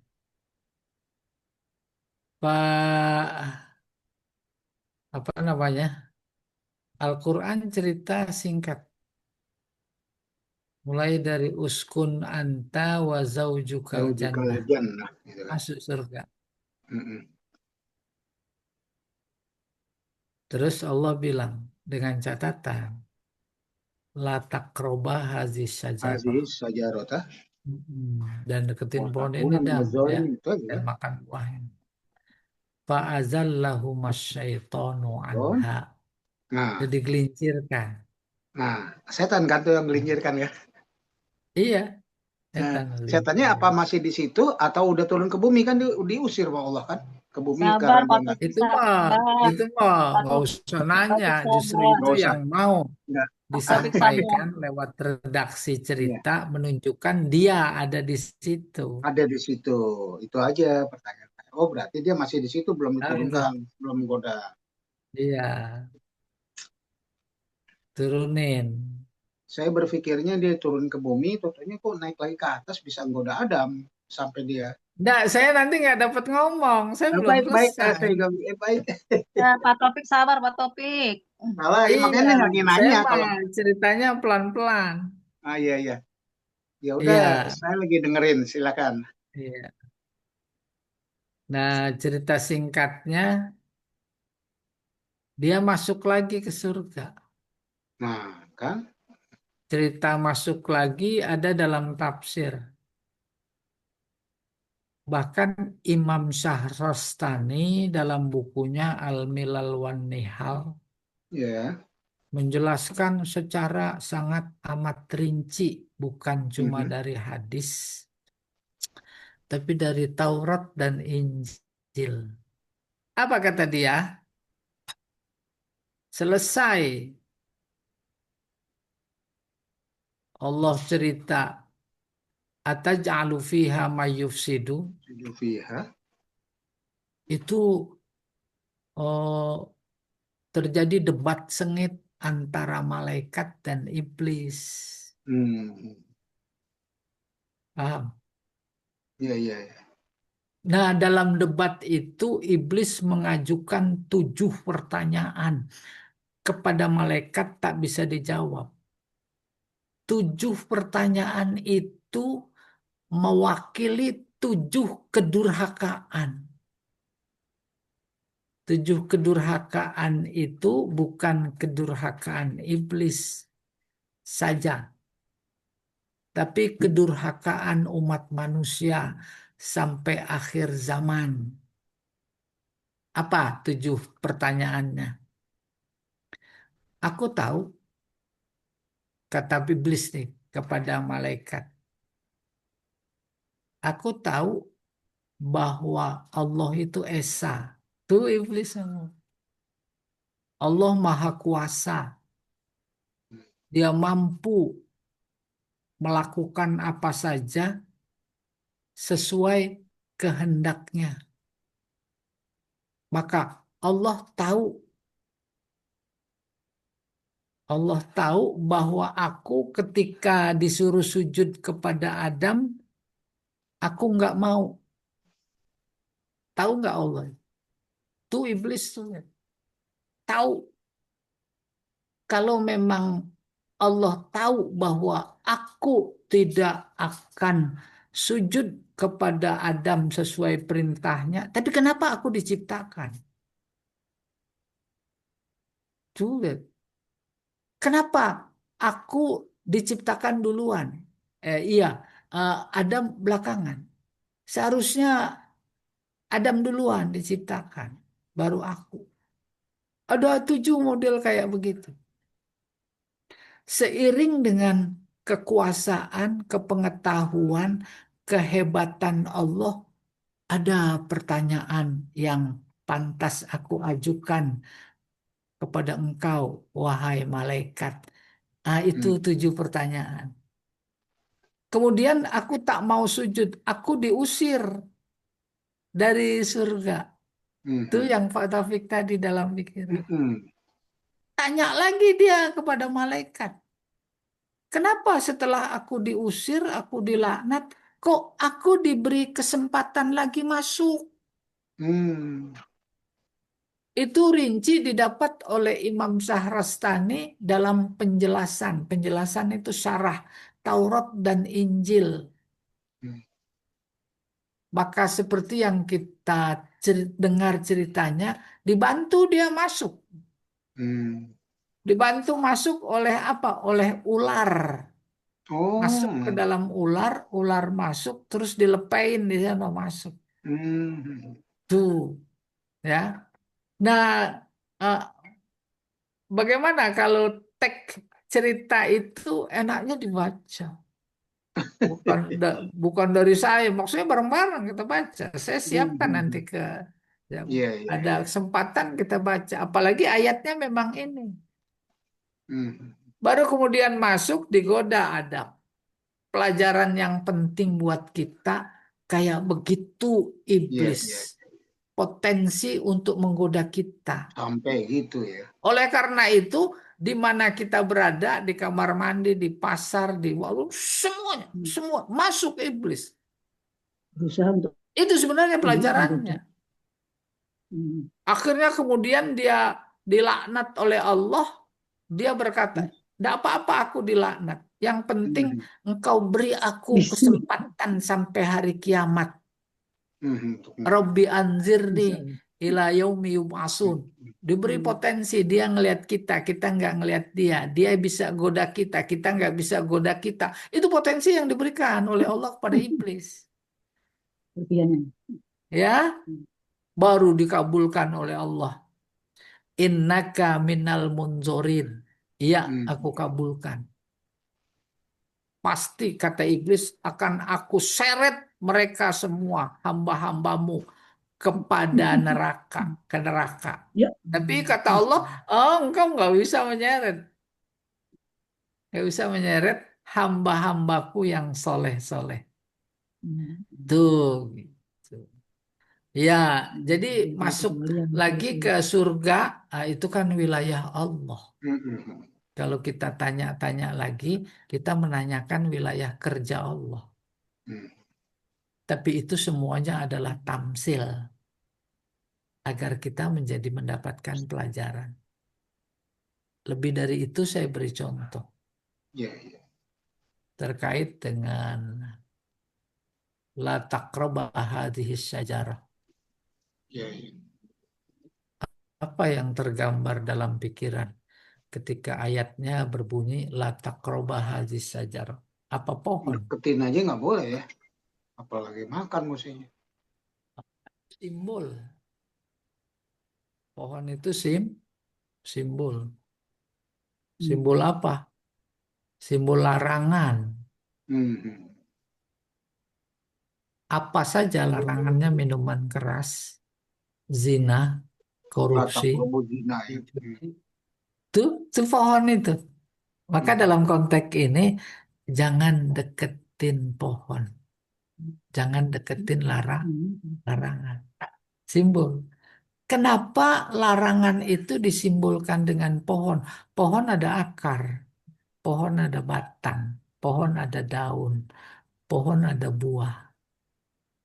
Pak, apa namanya? Al-Quran cerita singkat. Mulai dari uskun anta wa zaujukal Zaujukal jannah. jannah gitu kan. Masuk surga. Mm-mm. Terus Allah bilang dengan catatan la taqroba hazis syajarah. Aziz sajarota Dan deketin wa pohon ini takuna dah minaz ya zalimin itu dan aja. makan buahnya. Fa'azallahuma syaitonu Don. anha. Nah, Jadi gelincirkan. nah, setan kan tuh yang gelincirkan ya. Iya, Nah, setan setannya apa gelincir. masih di situ atau udah turun ke bumi kan diusir sama Allah kan ke bumi Sabar karena dia Pak nggak Taufik, Itu mah, sabar. itu mah Pak nggak Taufik, usah Pak nanya. Taufik Justru sabar. itu nggak usah. yang mau Nggak, Pak Taufik sabar. disampaikan lewat redaksi iya. cerita menunjukkan dia ada di situ. Ada di situ. Itu aja pertanyaan saya. Oh, berarti dia masih di situ, belum Nah, itu. diturunkan, belum goda. Iya, turunin. Saya berpikirnya dia turun ke bumi, tentunya kok naik lagi ke atas bisa goda Adam sampai dia. Nggak, saya nanti nggak dapat ngomong. Saya belum Baik, baik, selesai. saya juga baik. Ya, Pak Taufik sabar, Pak Taufik. Salah, ya, Iya, makanya lagi saya nanya mah kalau. ceritanya pelan-pelan. Iya, iya. Ya udah, Iya, saya lagi dengerin, silakan. iya. Nah, cerita singkatnya, dia masuk lagi ke surga. Nah, kan? Cerita masuk lagi ada dalam tafsir. Bahkan Imam Syahrastani dalam bukunya Al-Milal wan Nihal Ya. menjelaskan secara sangat amat rinci, bukan cuma Mhm. dari hadis, tapi dari Taurat dan Injil. Apa kata dia? Selesai Allah cerita ataj'alu fiha may yufsidu, Fiha. itu oh, terjadi debat sengit antara malaikat dan iblis. Hmm. Paham? Iya, iya, iya. Nah, dalam debat itu iblis mengajukan 7 pertanyaan kepada malaikat tak bisa dijawab. 7 pertanyaan itu mewakili 7 kedurhakaan. 7 kedurhakaan itu bukan kedurhakaan iblis saja, tapi kedurhakaan umat manusia sampai akhir zaman. Apa 7 pertanyaannya? Aku tahu, kata iblis nih kepada malaikat. Aku tahu bahwa Allah itu esa. Tuh iblis semua. Allah Maha Kuasa. Dia mampu melakukan apa saja sesuai kehendaknya. Maka Allah tahu bahwa aku ketika disuruh sujud kepada Adam, aku nggak mau. Tahu nggak Allah? Tuh iblis tuh. Tahu kalau memang Allah tahu bahwa aku tidak akan sujud kepada Adam sesuai perintahnya. Tapi kenapa aku diciptakan? Juga. Kenapa aku diciptakan duluan? Iya, Adam belakangan. Seharusnya Adam duluan diciptakan, baru aku. Ada 7 model kayak begitu. Seiring dengan kekuasaan, kepengetahuan, kehebatan Allah, ada pertanyaan yang pantas aku ajukan kepada engkau, wahai malaikat. Itu 7 pertanyaan. Kemudian aku tak mau sujud, aku diusir dari surga. Itu yang Pak Taufik tadi dalam pikiran. Tanya lagi dia kepada malaikat. Kenapa setelah aku diusir, aku dilaknat, kok aku diberi kesempatan lagi masuk? Itu rinci didapat oleh Imam Syahrastani dalam penjelasan. Penjelasan itu syarah Taurat dan Injil. Maka seperti yang kita dengar ceritanya, dibantu dia masuk. Dibantu masuk oleh apa? Oleh ular. Masuk ke dalam ular, ular masuk, terus dilepain di sana masuk. Tuh, ya. Nah, eh, bagaimana kalau teks cerita itu enaknya dibaca? Bukan dari saya, maksudnya bareng-bareng kita baca. Saya siapkan nanti ya, ada kesempatan kita baca. Apalagi ayatnya memang ini. Baru kemudian masuk digoda Adam. Pelajaran yang penting buat kita kayak begitu iblis. Potensi untuk menggoda kita. Sampai gitu ya. Oleh karena itu, di mana kita berada, di kamar mandi, di pasar, di warung, semuanya, semua masuk iblis. Berusaha untuk Itu sebenarnya pelajarannya. Akhirnya kemudian dia dilaknat oleh Allah, dia berkata, tidak apa-apa aku dilaknat. Yang penting engkau beri aku kesempatan sampai hari kiamat. Rabbi anzirni ila yaumi yub'atsun. Diberi potensi, dia ngelihat kita nggak ngelihat dia. Dia bisa goda kita nggak bisa goda kita. Itu potensi yang diberikan oleh Allah kepada iblis. Ya, baru dikabulkan oleh Allah. Innaka minal munzorin. Iya, aku kabulkan. Pasti kata iblis akan aku seret mereka semua hamba-hambamu kepada neraka, ke neraka. Tapi kata Allah, engkau nggak bisa menyeret. Nggak bisa menyeret hamba-hambaku yang soleh-soleh. Tuh. Gitu. Ya, jadi masuk lagi ke surga, itu kan wilayah Allah. Kalau kita tanya-tanya lagi, kita menanyakan wilayah kerja Allah. Tapi itu semuanya adalah tamsil. Agar kita menjadi mendapatkan pelajaran. Lebih dari itu saya beri contoh. Terkait dengan la taqraba hadhihi syajarah. Apa yang tergambar dalam pikiran ketika ayatnya berbunyi la taqraba hadhihi syajarah? Apa pohon? Deketin aja nggak boleh ya. Apalagi makan musuhnya. Simbol. Pohon itu simbol. Simbol apa? Simbol larangan. Apa saja larangannya? Minuman keras, zina, La korupsi, taqrabu zina ya. itu pohon itu. Maka Hmm. dalam konteks ini jangan deketin pohon, jangan deketin larangan. Simbol. Kenapa larangan itu disimbolkan dengan pohon? Pohon ada akar, pohon ada batang, pohon ada daun, pohon ada buah.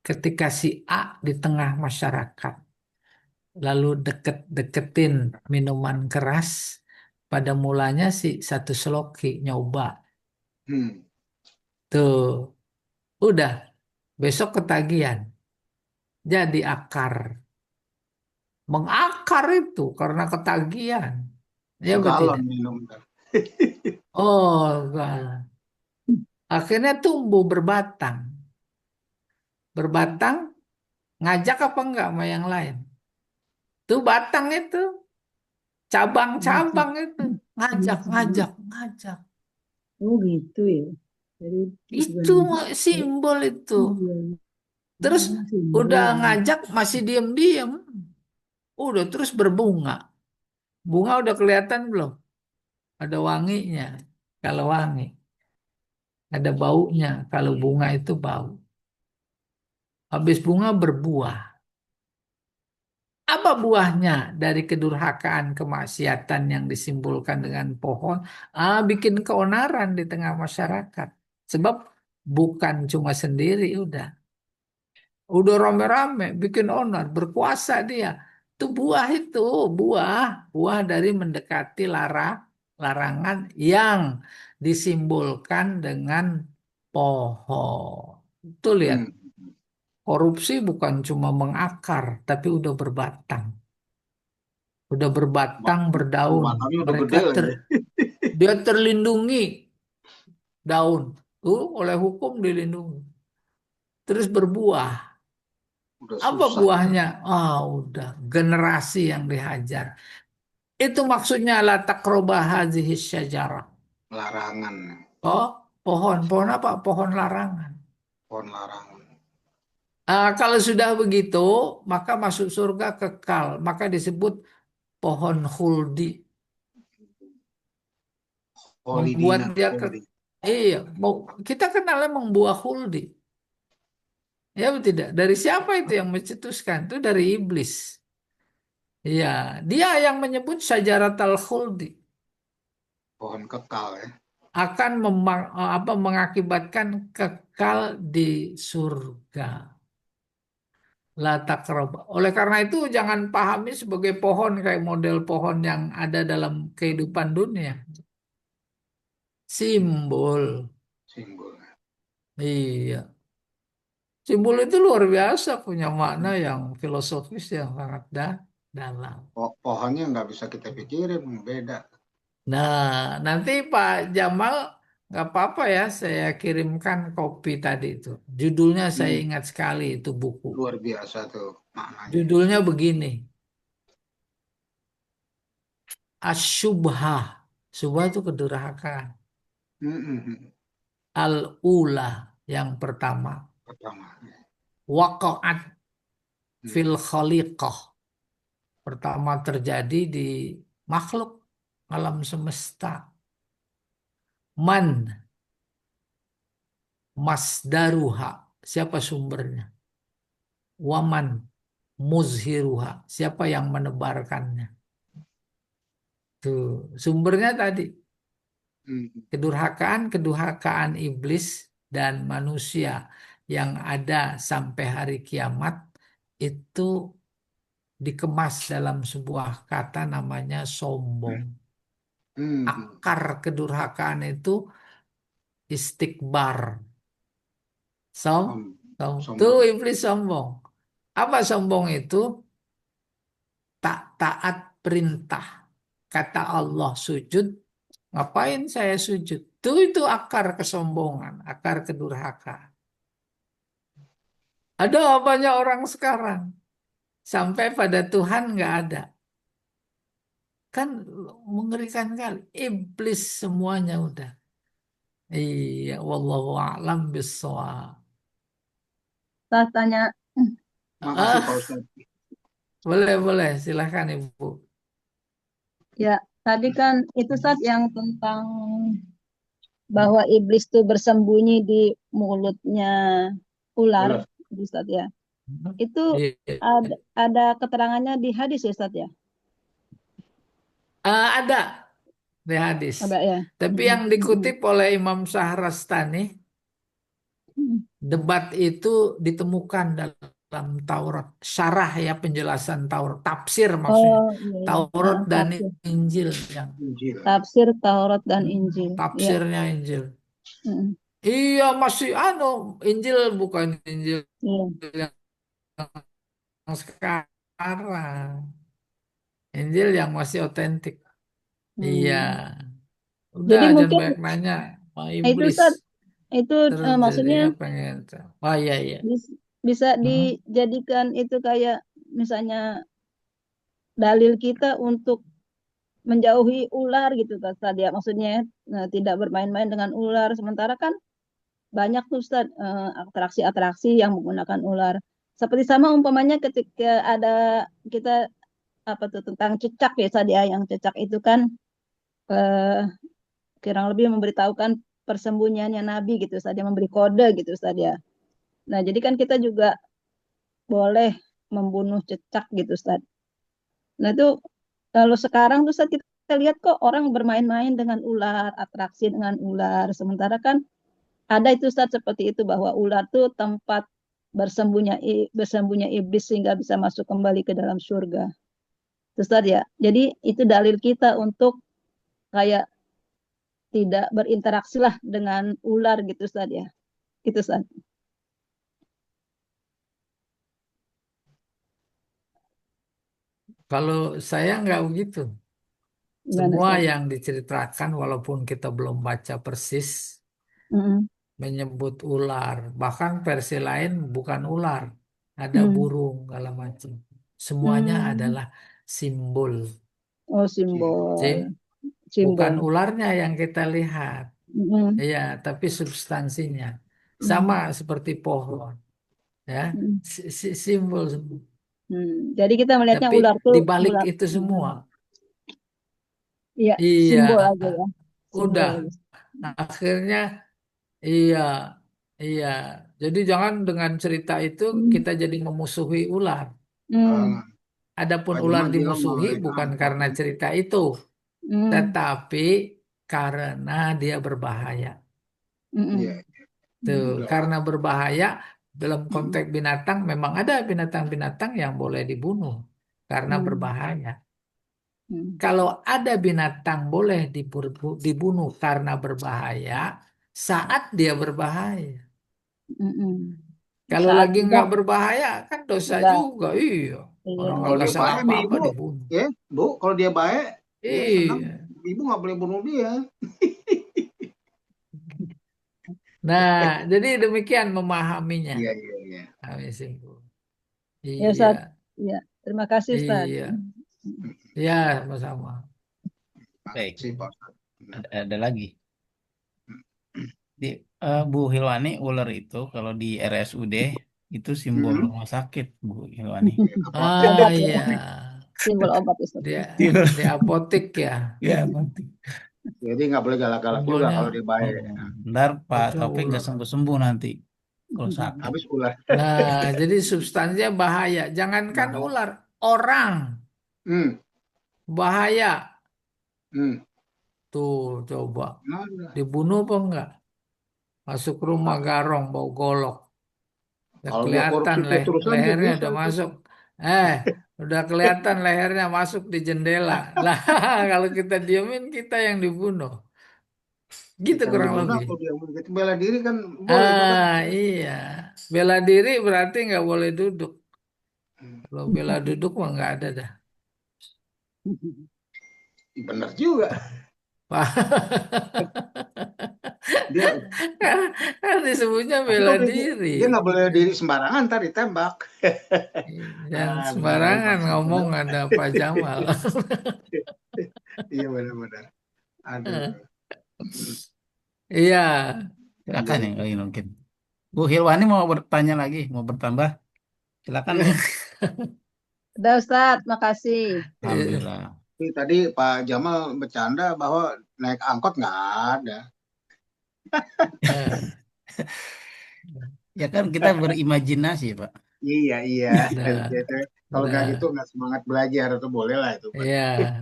Ketika si A di tengah masyarakat, lalu deket-deketin minuman keras, pada mulanya si satu seloki nyoba. Hmm. Tuh, udah, besok ketagihan. Jadi akar. Mengakar itu karena ketagihan. Ya betul Segalon tidak? minum kan. Oh, enggak. Akhirnya tumbuh berbatang. Berbatang, ngajak apa enggak sama yang lain? Tuh batang itu, cabang-cabang itu. Ngajak, ngajak, ngajak. Oh gitu ya. Jadi Itu bukan simbol itu. iya, Terus simbol udah ya. ngajak masih diem-diem. Udah terus berbunga. Bunga udah kelihatan belum? Ada wanginya. Kalau wangi. Ada baunya. Kalau bunga itu bau. Habis bunga berbuah. Apa buahnya dari kedurhakaan kemaksiatan yang disimbolkan dengan pohon? Bikin keonaran di tengah masyarakat. Sebab bukan cuma sendiri udah. Udah rame-rame bikin onar, berkuasa dia. Itu buah dari mendekati larangan yang disimbolkan dengan pohon. Tuh lihat, Hmm. korupsi bukan cuma mengakar, tapi udah berbatang. Udah berbatang, berdaun. Batangnya udah Mereka gede lagi. dia terlindungi daun. Tuh oleh hukum dilindungi. Terus berbuah. Udah Apa susah buahnya? Udah generasi yang dihajar. Itu maksudnya la taqraba hadhihi syajarah. larangan. Oh, pohon apa? Pohon larangan. Pohon larangan. Kalau sudah begitu, maka masuk surga kekal. Maka disebut pohon khuldi. Membuat Kholidina. dia ke, Kholidi. iya, mau kita kenalnya membuah khuldi. Ya betul tidak? Dari siapa itu yang mencetuskan? Itu dari iblis. Iya, dia yang menyebut syajaratal khuldi. Pohon kekal ya. Akan mengakibatkan kekal di surga. La taqraba. Oleh karena itu jangan pahami sebagai pohon kayak model pohon yang ada dalam kehidupan dunia. Simbol. Simbol. Iya. Simbol itu luar biasa punya makna yang filosofis yang sangat dalam. Pohonnya nggak bisa kita pikirin, beda. Nah, nanti Pak Jamal nggak apa-apa ya, saya kirimkan kopi tadi itu. Judulnya saya Hmm. ingat sekali itu buku. Luar biasa tuh maknanya. Judulnya begini, Asyubhah. Subhah itu kedurhakaan. Hmm. Al-ula yang pertama. Pertama. Waqa'at Hmm. fil khaliqah. Pertama terjadi di makhluk alam semesta. Man masdaruha. Siapa sumbernya? Waman muzhiruha. Siapa yang menebarkannya? Tuh, sumbernya tadi. Hmm. Kedurhakaan iblis dan manusia yang ada sampai hari kiamat itu dikemas dalam sebuah kata namanya sombong. Hmm. Akar kedurhakaan itu istikbar. Tuh Sombong. iblis sombong. Apa sombong itu? Tak taat perintah. Kata Allah sujud, ngapain saya sujud? Itu akar kesombongan, akar kedurhakaan. Ada banyak orang sekarang sampai pada Tuhan nggak ada. Kan mengerikan kali. Iblis semuanya udah. Iya, wallahu a'lam bissawab. Ustaz tanya. Makasih Pak Ah, Ustadz. boleh, silahkan Ibu. Ya, tadi kan itu Ustaz yang tentang bahwa iblis tuh bersembunyi di mulutnya ular, Ular. Ustaz ya. Itu Iya. ada keterangannya di hadis ya Ustaz ya? Ada di hadis. Ada ya. Tapi yang dikutip oleh Imam Syahrastani, debat itu ditemukan dalam Taurat. Syarah ya, penjelasan Taurat. Tafsir maksudnya. Oh iya, iya. Taurat dan Tafsir. Injil. Yang Injil. Tafsir Taurat dan Injil. Iya. tafsirnya Injil. Mm, Iya, masih Injil bukan Injil iya. yang sekarang. Injil yang masih otentik. Iya. Hmm. Udah, Jadi jangan mungkin banyak nanya. Wah, itu iblis. Ustaz, itu Terus maksudnya jadinya pengen. Oh iya, iya. bisa Hmm? dijadikan itu kayak misalnya dalil kita untuk menjauhi ular gitu kan Ustaz ya. Maksudnya tidak bermain-main dengan ular. Sementara kan banyak tuh Ustaz atraksi-atraksi yang menggunakan ular. Seperti sama umpamanya ketika ada kita apa tuh tentang cicak ya Ustaz ya, yang cicak itu kan eh, kurang lebih memberitahukan persembunyiannya Nabi gitu Ustaz, dia memberi kode gitu Ustaz ya. Nah, jadi kan kita juga boleh membunuh cicak gitu Ustaz. Nah, itu kalau sekarang tuh Ustaz kita lihat kok orang bermain-main dengan ular, atraksi dengan ular. Sementara kan ada itu Ustaz seperti itu bahwa ular tuh tempat bersembunyi iblis sehingga bisa masuk kembali ke dalam surga. Itu, Ustaz ya. Jadi itu dalil kita untuk kayak tidak berinteraksi lah dengan ular gitu Ustaz ya. Itu Ustaz. Kalau saya nggak begitu. Gimana Semua Ustaz? yang diceritakan walaupun kita belum baca persis Mm-mm. menyebut ular. Bahkan versi lain bukan ular. Ada Mm. burung, segala macam. Semuanya Mm. adalah simbol. Oh, simbol. Jadi bukan Simbol. ularnya yang kita lihat. Mm-mm. Iya, tapi substansinya. Sama Mm. seperti pohon. Ya, Mm. simbol. Jadi kita melihatnya Tapi ular tuh di balik ular. itu semua, Iya, iya, simbol aja ya. Simbol udah. aja. Akhirnya, iya, iya. Jadi jangan dengan cerita itu Mm. kita jadi memusuhi ular. Mm. Ah, Adapun Pak ular Jumat bilang dimusuhi malah bukan ditampar karena kan. cerita itu, Mm. tetapi karena dia berbahaya. Iya, Mm-mm. Tuh, Mm. udah. karena berbahaya dalam Mm. konteks binatang memang ada binatang-binatang yang boleh dibunuh karena Mm. berbahaya. Mm. Kalau ada binatang boleh dibunuh karena berbahaya saat dia berbahaya. Mm-mm. Kalau Saat lagi tidak nggak berbahaya kan dosa enggak. juga. Iya, Iya, orang Kalau nggak dia bisa baik nih apa-apa Ibu, dibunuh. ya Bu, kalau dia baik, ya senang. Iya. Ibu nggak boleh bunuh dia. Nah, jadi demikian memahaminya. Iya, iya, iya. Kami simpul. ya Iya, Ustaz. Iya, terima kasih Ustaz. iya, iya, sama-sama. Baik, Makasih Pak Ustadz. ada lagi. Di Bu Hilwani, ular itu kalau di RSUD itu simbol Hmm. rumah sakit, Bu Hilwani. Apotek Ah, deh, iya, apotek. Simbol obat Ustaz. dia Simbol. di apotik ya. Ya, penting. Jadi nggak boleh galak-galak juga Simbolnya. kalau dia baik. Ntar Pak Itu Taufik nggak ular. sembuh-sembuh nanti kalau sakit. Habis ular. Nah, jadi substansinya bahaya. Jangankan Bahaya. ular, orang Hmm. bahaya. Hmm. Tuh, coba Ada. dibunuh apa enggak? Masuk rumah garong, bau golok. Udah Kalau dia kelihatan korupsi terus-terusan dia lehernya bisa udah tuh. masuk. Udah kelihatan lehernya masuk di jendela. Lah, kalau kita diemin kita yang dibunuh. Gitu Kita yang kurang dibunuh lebih. atau dia begitu bela diri kan boleh itu kan. Iya. Bela diri berarti nggak boleh duduk. Kalau bela duduk mah nggak ada dah. Benar juga. Dia Kan disebutnya tapi bela kalau diri. dia nggak boleh diri sembarangan ntar ditembak. Jangan Benar ya Pak sembarangan Ustadz, ngomong benar. ada Pak Jamal. Iya benar-benar. Aduh. Iya. Silakan yang lain mungkin. Bu Hilwani mau bertanya lagi, mau bertambah? Silakan Bu. Udah Ustadz, makasih. Alhamdulillah. Tapi tadi Pak Jamal bercanda bahwa naik angkot nggak ada. Eh, Ya kan kita berimajinasi, Pak. Iya, iya. Nah, Kalau nggak gitu nah, nggak semangat belajar itu boleh lah itu. Pak. ya.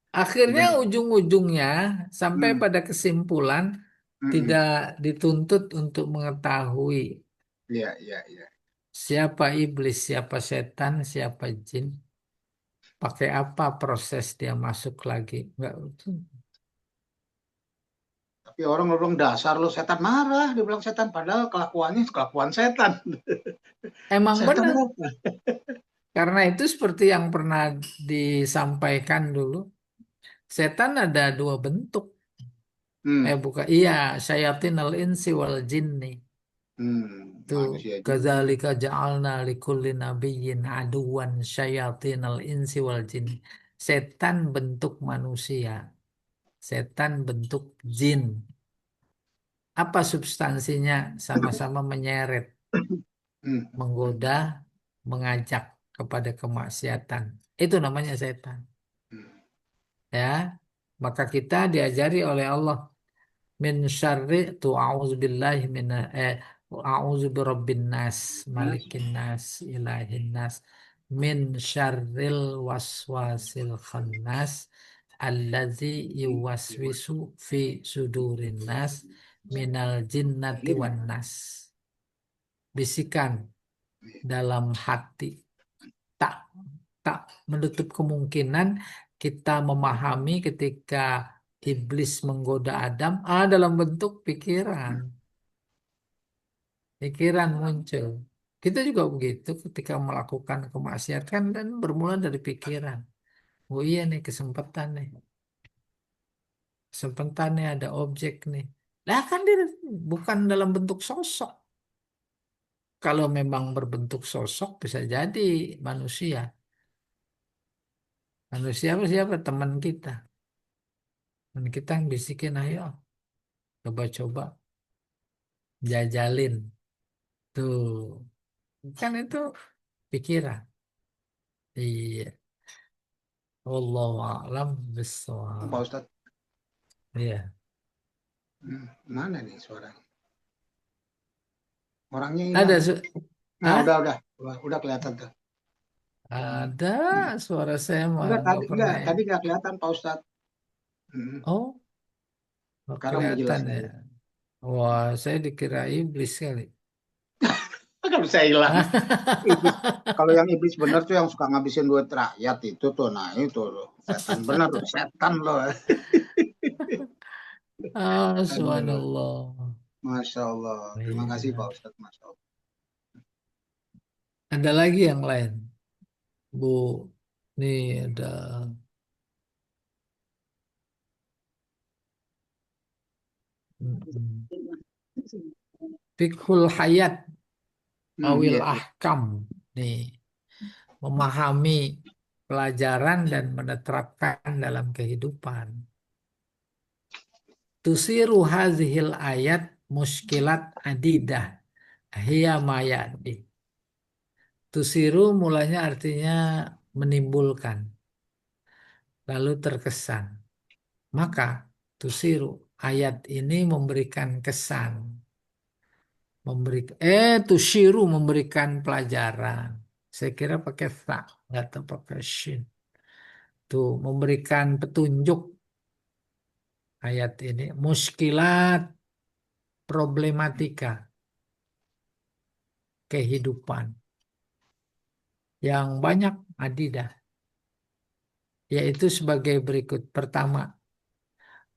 Akhirnya Benar. ujung-ujungnya sampai Hmm, pada kesimpulan hmm, tidak dituntut untuk mengetahui iya, iya, iya. siapa iblis, siapa setan, siapa jin, pakai apa proses dia masuk lagi. Enggak, Tapi orang bilang dasar lu setan marah, dia bilang setan padahal kelakuannya kelakuan setan. emang Setan benar. apa? Karena itu seperti yang pernah disampaikan dulu, setan ada dua bentuk. Hmm, Bukan, iya, syayatinal insi wal jinni. Tuh, manusia juga. kadzalika ja'alna likulli nabiyyin aduwan syayatinal insi wal jinni. Setan bentuk manusia, setan bentuk jin. Apa substansinya? Sama-sama menyeret, Hmm, menggoda, mengajak kepada kemaksiatan. Itu namanya setan. hmm. Ya, maka kita diajari oleh Allah min syarri tu a'udzubillahi min a'udzu birabbin nas Mas, malikin nas ilahin nas min syarril waswasil khannas allazi yuwaswisu fi sudurin nas minal jinnati wan nas. Bisikan dalam hati, tak tak menutup kemungkinan kita memahami ketika iblis menggoda Adam dalam bentuk pikiran. Pikiran muncul. Kita juga begitu ketika melakukan kemaksiatan dan bermula dari pikiran. Oh iya nih kesempatan nih. Kesempatan nih ada objek nih. Lah kan dia bukan dalam bentuk sosok. Kalau memang berbentuk sosok bisa jadi manusia. Manusia apa siapa? Teman kita. Teman kita yang bisikin ayo coba-coba jajalin. Tuh. Kan itu pikiran. Iya. Wallahu a'lam Pak bishawab. Ustadz, Iya. mana nih suaranya? Orangnya Ada hilang. Nah, ah? udah kelihatan tuh. Ada suara saya mah nggak pernah ya. Tadi nggak kelihatan Pak Ustadz. Hmm, Oh, nggak sekarang udah jelas kelihatan ya. lagi. Wah, saya dikira iblis kali. Kan bisa hilang. Iblis, kalau yang iblis bener tuh yang suka ngabisin duit rakyat itu tuh, nah itu tuh. Setan bener tuh, setan loh. Aduh, Subhanallah. Masya Allah. Terima kasih Pak Iya. Ustadz, Masya Allah. Ada lagi yang lain, Bu. Nih ada mm, fikhul hayat awil Iya, iya. ahkam. Nih, memahami pelajaran dan menerapkan dalam kehidupan. Tusiru hazihil ayat muskilat adidah hiya mayati. Tusiru mulanya artinya menimbulkan, lalu terkesan. Maka tusiru ayat ini memberikan kesan, tusiru memberikan pelajaran. Saya kira pakai fa, nggak tahu pakai shin. Tuh memberikan petunjuk ayat ini. Muskilat problematika kehidupan yang banyak adidah, yaitu sebagai berikut. Pertama,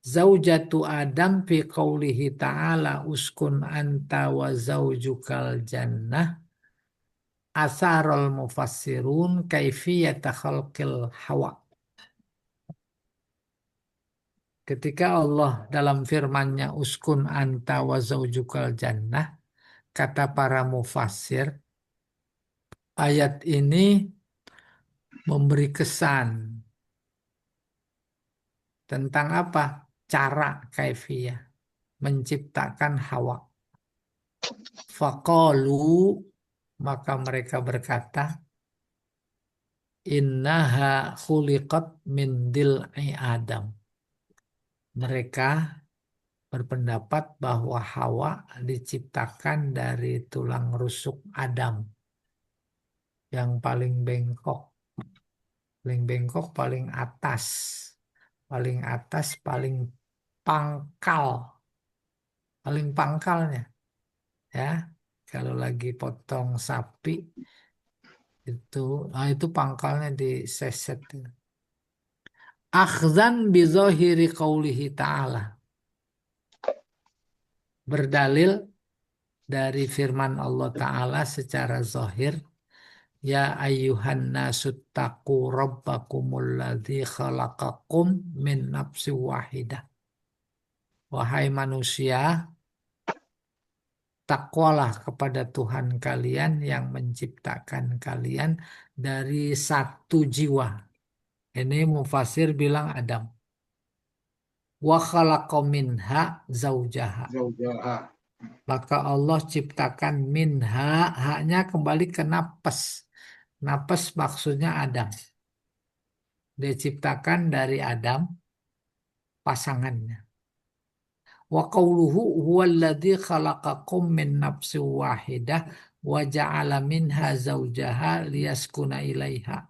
zaujatu Adam fi qaulihi ta'ala uskun anta wa zaujukal jannah asarul mufassirun kaifiyata khalqil hawa. Ketika Allah dalam firman-Nya uskun anta wa zaujukal jannah, kata para mufassir, ayat ini memberi kesan tentang apa? Cara kaifiyah menciptakan Hawa. Faqalu, maka mereka berkata, innaha khuliqat min dil'i Adam. Mereka berpendapat bahwa Hawa diciptakan dari tulang rusuk Adam yang paling bengkok. Paling bengkok, paling atas, paling pangkal, paling pangkalnya. Ya, kalau lagi potong sapi itu, itu pangkalnya diseset. Akhzan bizahiri qaulihi ta'ala. Berdalil dari firman Allah Ta'ala secara zahir. Ya ayyuhan nasuttaqu rabbakumul ladzi khalaqakum min nafsin wahidah. Wahai manusia, takwalah kepada Tuhan kalian yang menciptakan kalian dari satu jiwa. Ini mufasir bilang Adam. Wa khalaqa minha zaujaha. Zaujaha. Maka Allah ciptakan minha, haknya kembali ke nafas. Nafas maksudnya Adam. Diciptakan dari Adam, pasangannya. Wa qawluhu huwallazi khalaqakum min nafsin wahidah wa ja'ala minha zaujaha liyaskuna ilaiha.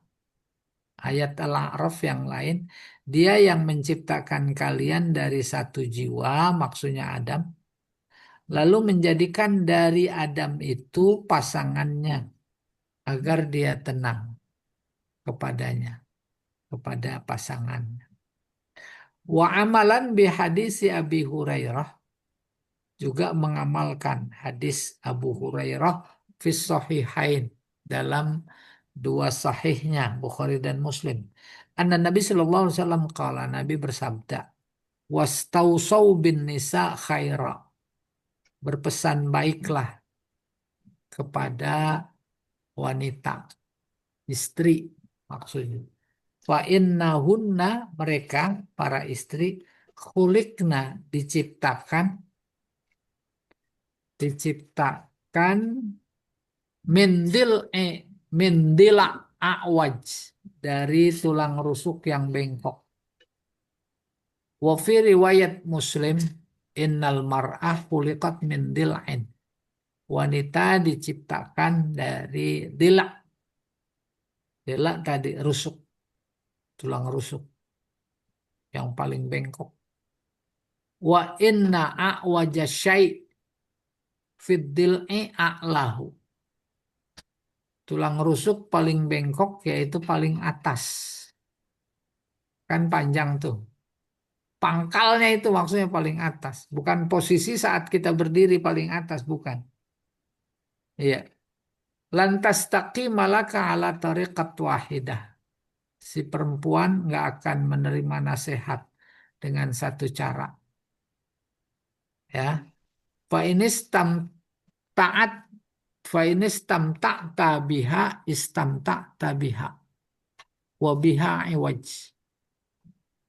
Ayat Al-A'raf yang lain, dia yang menciptakan kalian dari satu jiwa, maksudnya Adam, lalu menjadikan dari Adam itu pasangannya agar dia tenang kepadanya, kepada pasangannya. Wa amalan bihadisi Abi Hurairah, juga mengamalkan hadis Abu Hurairah fis sahihain, dalam dua sahihnya Bukhari dan Muslim. Anna Nabi sallallahu alaihi wasallam qala, Nabi bersabda, wastausau bin nisa khaira. Berpesan baiklah kepada wanita, istri maksudnya. Fa innahunna, mereka para istri, khuliqna, diciptakan mindila a'waj, dari tulang rusuk yang bengkok. Wa fi riwayat Muslim, innal mar'ah khuliqat min dil'in. Wanita diciptakan dari dila. Dila tadi rusuk, tulang rusuk yang paling bengkok. Wa inna a'waja syai' fid dil'i a'lahu. Tulang rusuk paling bengkok yaitu paling atas. Kan panjang tuh. Pangkalnya itu maksudnya paling atas. Bukan posisi saat kita berdiri paling atas, bukan. Iya. Lantas taqimalaka ala tariqat wahidah. Si perempuan nggak akan menerima nasihat dengan satu cara. Ya. Fa inistam taat, fa inistam ta'ta biha istamta'ta biha wa biha iwaj.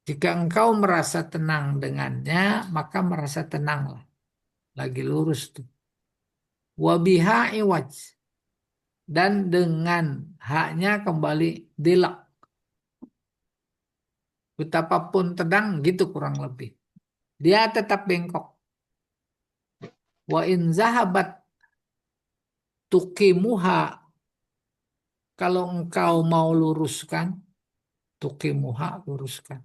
Jika engkau merasa tenang dengannya, maka merasa tenanglah. Lagi lurus tuh. Wa biha iwaj. Dan dengan haknya kembali dilak. Betapapun tenang gitu kurang lebih. Dia tetap bengkok. Wa in zahabat tuqimuha, kalau engkau mau luruskan, tuqimuha, luruskan.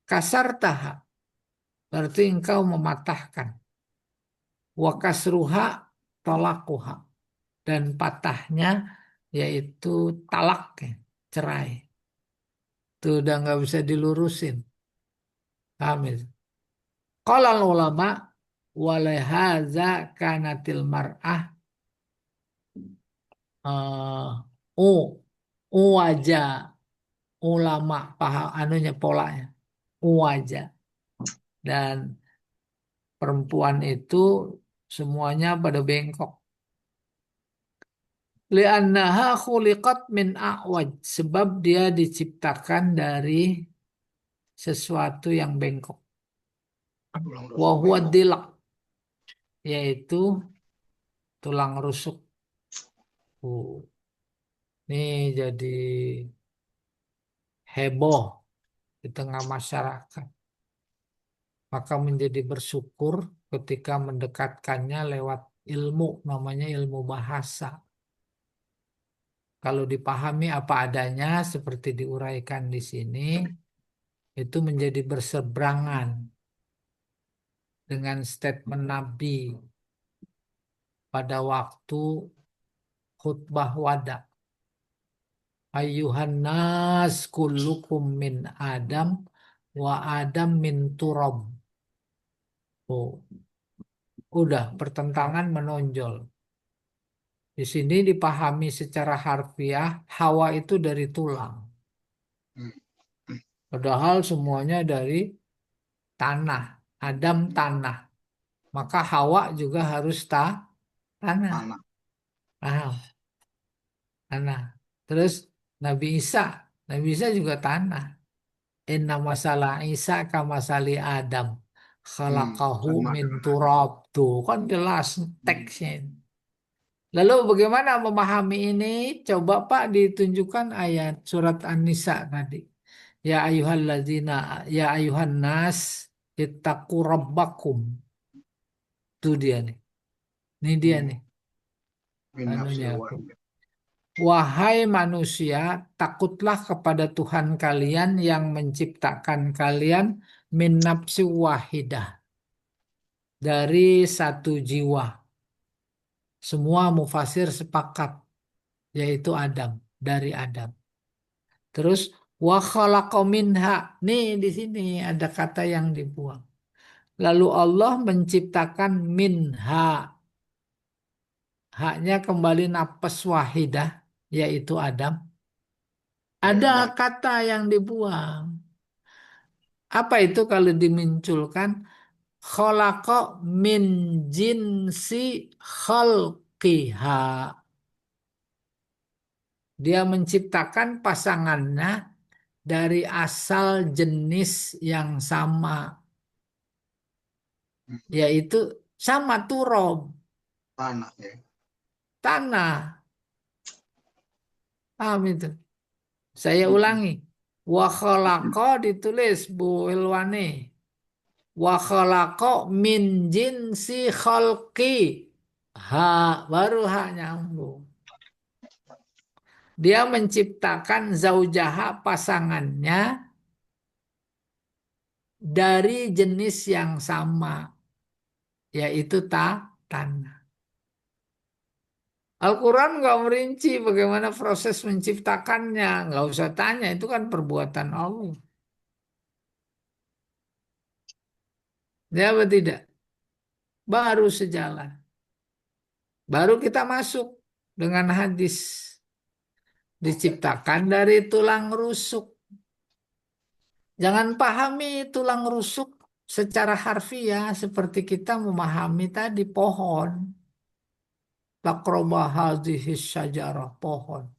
Kasar taha, berarti engkau mematahkan. Wa kasruha talaquha, dan patahnya yaitu talak, cerai. Itu udah nggak bisa dilurusin. Amin. Qala ulama walahaza kanatil mar'ah wajah ulama paham anunya polanya wajah, dan perempuan itu semuanya pada bengkok. Li'annaha khuliqat min a'waj, sebab dia diciptakan dari sesuatu yang bengkok. Wa huwa dilak, yaitu tulang rusuk. Ini jadi heboh di tengah masyarakat. Maka menjadi bersyukur ketika mendekatkannya lewat ilmu, namanya ilmu bahasa. Kalau dipahami apa adanya seperti diuraikan di sini, itu menjadi berseberangan dengan statement Nabi pada waktu khutbah wada. Ayyuhan nas kullukum min Adam wa Adam min turab. Oh, udah pertentangan menonjol. Di sini dipahami secara harfiah, Hawa itu dari tulang. Padahal semuanya dari tanah. Adam tanah. Maka Hawa juga harus tanah. Anak. Ah, tanah. Terus Nabi Isa. Nabi Isa juga tanah. Inna masalah Isa kamasali Adam. Khalaqahu Sama min dengan turab. Tuh kan jelas teksnya. Lalu bagaimana memahami ini? Coba Pak ditunjukkan ayat surat An-Nisa tadi. Ya ayyuhalladzina ya ayyuhan nas ittaqu rabbakum. Itu dia nih. Ini dia nih min anunya nafsil aku. wahidah. Wahai manusia, takutlah kepada Tuhan kalian yang menciptakan kalian min nafsi wahidah. Dari satu jiwa. Semua mufasir sepakat, yaitu Adam, dari Adam. Terus wa khalaqa minha. Nih di sini ada kata yang dibuang. Lalu Allah menciptakan minha. Haknya kembali nafas wahidah, yaitu Adam. Dari Ada Adam. kata yang dibuang. Apa itu kalau dimunculkan? Khalaqa min jinsi khalqiha. Dia menciptakan pasangannya dari asal jenis yang sama, yaitu sama turob, Tanah ya. tanah. Paham itu? Saya ulangi. Wa khalaqa ditulis Bu Ilwani. Wa khalaqa min jinsi khalqi. Ha, baru ha nyambung. Dia menciptakan zaujaha pasangannya dari jenis yang sama, yaitu tanah. Al-Quran nggak merinci bagaimana proses menciptakannya. Nggak usah tanya, itu kan perbuatan Allah. Ya apa tidak? Baru sejalan. Baru kita masuk dengan hadis. Diciptakan dari tulang rusuk. Jangan pahami tulang rusuk secara harfiah seperti kita memahami tadi pohon. Taqraba hadhihi syajarah, pohon.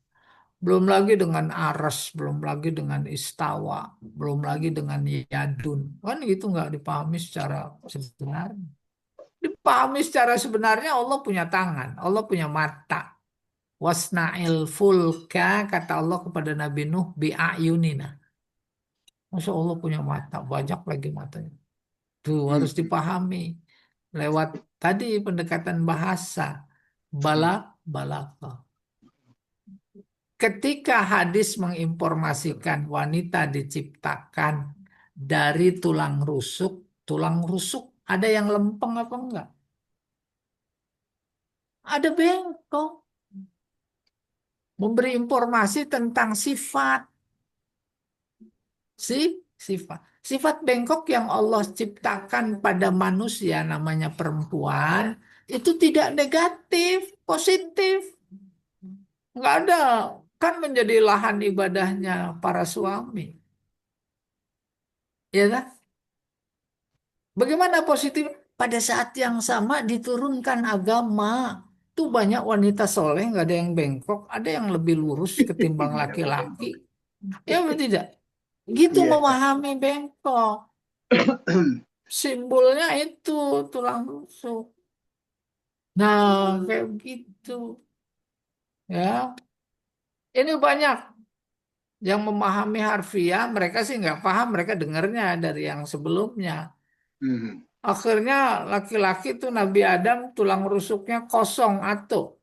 Belum lagi dengan aras, belum lagi dengan istawa, belum lagi dengan yadun. Kan gitu nggak dipahami secara sebenarnya. Dipahami secara sebenarnya Allah punya tangan, Allah punya mata. Wasna'il fulka, kata Allah kepada Nabi Nuh, bi'ayunina. Masa Allah punya mata, banyak lagi matanya. Tuh harus dipahami lewat tadi pendekatan bahasa. Balaka. Ketika hadis menginformasikan wanita diciptakan dari tulang rusuk ada yang lempeng apa enggak? Ada bengkok. Memberi informasi tentang sifat. Sifat. Sifat bengkok yang Allah ciptakan pada manusia namanya perempuan itu tidak negatif, positif. Enggak ada. Kan menjadi lahan ibadahnya para suami. Ya kan? Bagaimana positif? Pada saat yang sama diturunkan agama. Tuh banyak wanita soleh, nggak ada yang bengkok, ada yang lebih lurus ketimbang laki-laki. Ya betul tidak? Gitu Iya. memahami bengkok. Simbolnya itu tulang rusuk. Nah, kayak begitu ya. Ini banyak yang memahami harfiah, mereka sih nggak paham, mereka dengarnya dari yang sebelumnya. Hmm. Akhirnya laki-laki tuh Nabi Adam tulang rusuknya kosong atau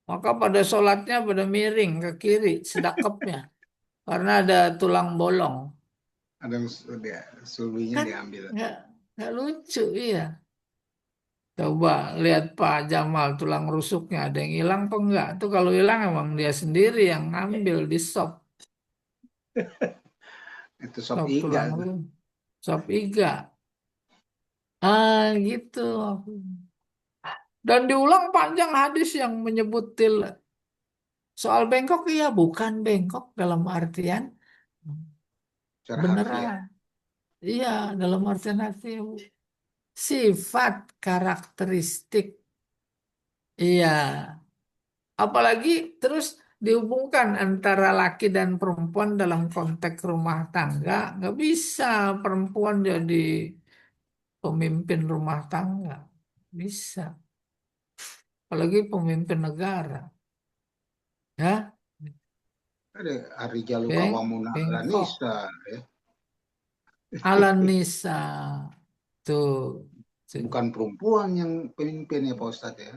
maka pada sholatnya pada miring ke kiri sedekapnya karena ada tulang bolong. Ada yang sulbinya Kan diambil. nggak nggak lucu iya. Coba lihat Pak Jamal tulang rusuknya ada yang hilang apa enggak? Tuh kalau hilang emang dia sendiri yang ngambil di sop, Itu sop sop iga. tulang rusuk, sop iga. Ah gitu. Dan diulang panjang hadis yang menyebut soal bengkok, iya bukan bengkok dalam artian Secara harfiah. beneran. Iya, dalam artian sifat karakteristik. Iya, apalagi terus dihubungkan antara laki dan perempuan dalam konteks rumah tangga, nggak bisa perempuan jadi pemimpin rumah tangga, bisa. Apalagi pemimpin negara, ya, Ada Ar-rijalu Beng, qawwamuna 'alan bengkok, nisa, ya. ala nisa, tuh. Tuh. Bukan perempuan yang pemimpin ya Pak Ustadz ya.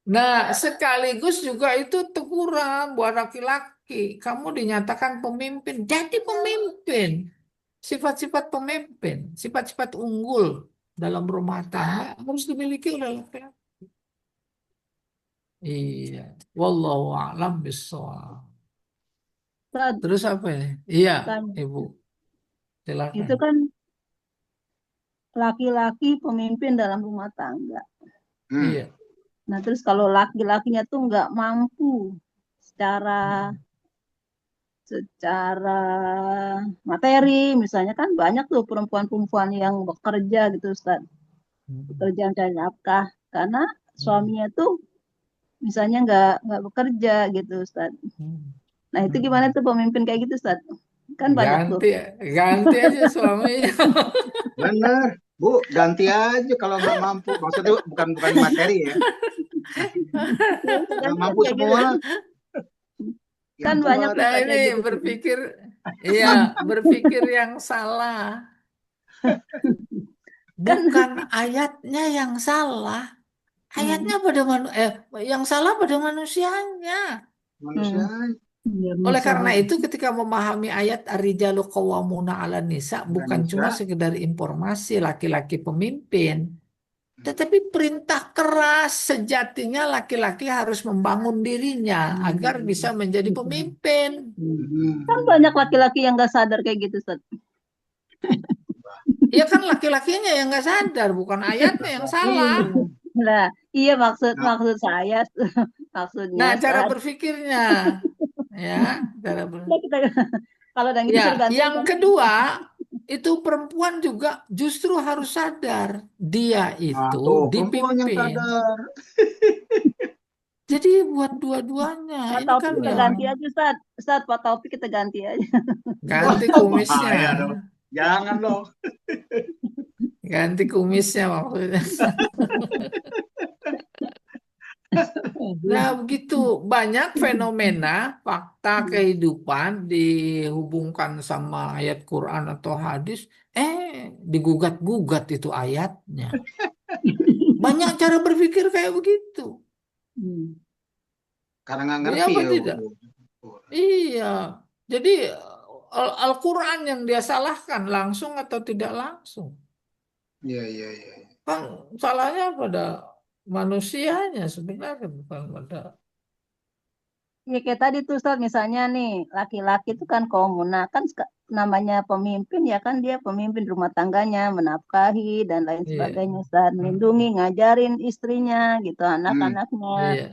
Nah, sekaligus juga itu teguran buat laki-laki. Kamu dinyatakan pemimpin, jadi pemimpin. Sifat-sifat pemimpin, sifat-sifat unggul dalam rumah tangga harus dimiliki oleh laki-laki. Iya, wallahu a'lam bishawab. Ustaz, Terus apa ya? Iya, tanya. Ibu, silakan. Itu kan laki-laki pemimpin dalam rumah tangga. Hmm. Iya. Nah, terus kalau laki-lakinya tuh nggak mampu secara secara materi, misalnya kan banyak tuh perempuan-perempuan yang bekerja gitu, Ustaz. Hmm. Bekerja mencari nafkah karena suaminya tuh misalnya nggak bekerja gitu, Ustaz. Hmm. Nah, itu gimana Hmm. tuh pemimpin kayak gitu, Ustaz? Kan banyak tuh. Ganti aja suaminya. Benar, Bu, ganti aja kalau nggak mampu. Maksudnya bukan materi ya. Nggak Ganti mampu kayak gitu. semua yang Kan banyak kuat. tuh Nah Ustaz ini kayak gitu tuh. iya, berpikir yang salah. Kan Bukan ayatnya yang salah. Ayatnya pada yang salah pada manusianya. Manusia biar Oleh bisa karena itu ketika memahami ayat Ar-rijalu qawwamuna 'alan nisa bukan cuma Indonesia. sekedar informasi laki-laki pemimpin, tetapi perintah keras sejatinya laki-laki harus membangun dirinya agar bisa menjadi pemimpin. kan banyak laki-laki yang nggak sadar kayak gitu, Ustaz. Ya kan laki-lakinya yang nggak sadar, bukan ayatnya yang salah. Nah, iya maksud Nah, maksud saya maksudnya Nah, cara Ustaz. berpikirnya, ya, cara ber. Ya kita kalau dan gitu Ya, suruh ganti yang kedua itu perempuan juga justru harus sadar dia itu tuh perempuan yang dipimpin. sadar. Jadi buat dua-duanya, Pak ini Taufik kan kita yang ganti aja, Ustaz. Ustaz, Pak Taufik kita ganti aja. ganti Wah, kumisnya, bahaya dong. Jangan dong. ganti kumisnya maksudnya. Nah, begitu banyak fenomena fakta kehidupan dihubungkan sama ayat Quran atau hadis, digugat-gugat itu ayatnya. Banyak cara berpikir kayak begitu. Karena nggak Iya ngerti apa ya. tidak? Iya. Jadi Al-Quran yang dia salahkan langsung atau tidak langsung. Iya, iya, iya. Kan salahnya pada manusianya sebenarnya bukan pada. Ya kayak tadi tuh Ustaz, misalnya nih laki-laki itu kan komuna kan namanya pemimpin ya kan dia pemimpin rumah tangganya, menafkahi dan lain Iya. sebagainya, Ustaz, melindungi, ngajarin istrinya gitu, Hmm. anak-anaknya. Iya.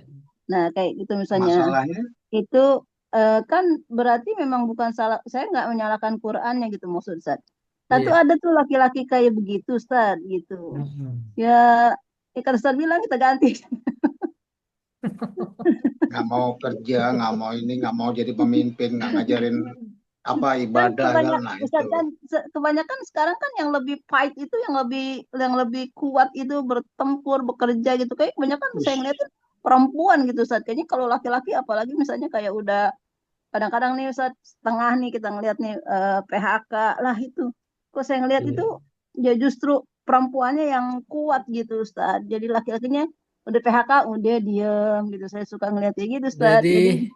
Nah, kayak gitu misalnya. Masalahnya Itu kan berarti memang bukan salah, saya nggak menyalahkan Qur'annya gitu maksud Ustaz. Tentu Iya. ada tuh laki-laki kayak begitu Ustaz gitu. Mm-mm. Ya, kan Ustaz bilang kita ganti. nggak mau kerja, nggak mau ini, nggak mau jadi pemimpin, nggak ngajarin apa Kan ibadah kebanyak, nah Ustaz, itu. kan kebanyakan sekarang kan yang lebih fight itu yang lebih kuat itu bertempur, bekerja gitu. Kayak kebanyakan saya Ush, ngeliatin perempuan gitu, Ustaz. Kayaknya kalau laki-laki apalagi misalnya kayak udah kadang-kadang nih Ustaz, setengah nih kita ngeliat nih PHK lah itu. Kok saya ngeliat itu Iya. ya justru perempuannya yang kuat gitu, Ustaz. Jadi laki-lakinya udah PHK udah diem gitu. Saya suka ngeliatnya gitu, Ustaz. Jadi Jadi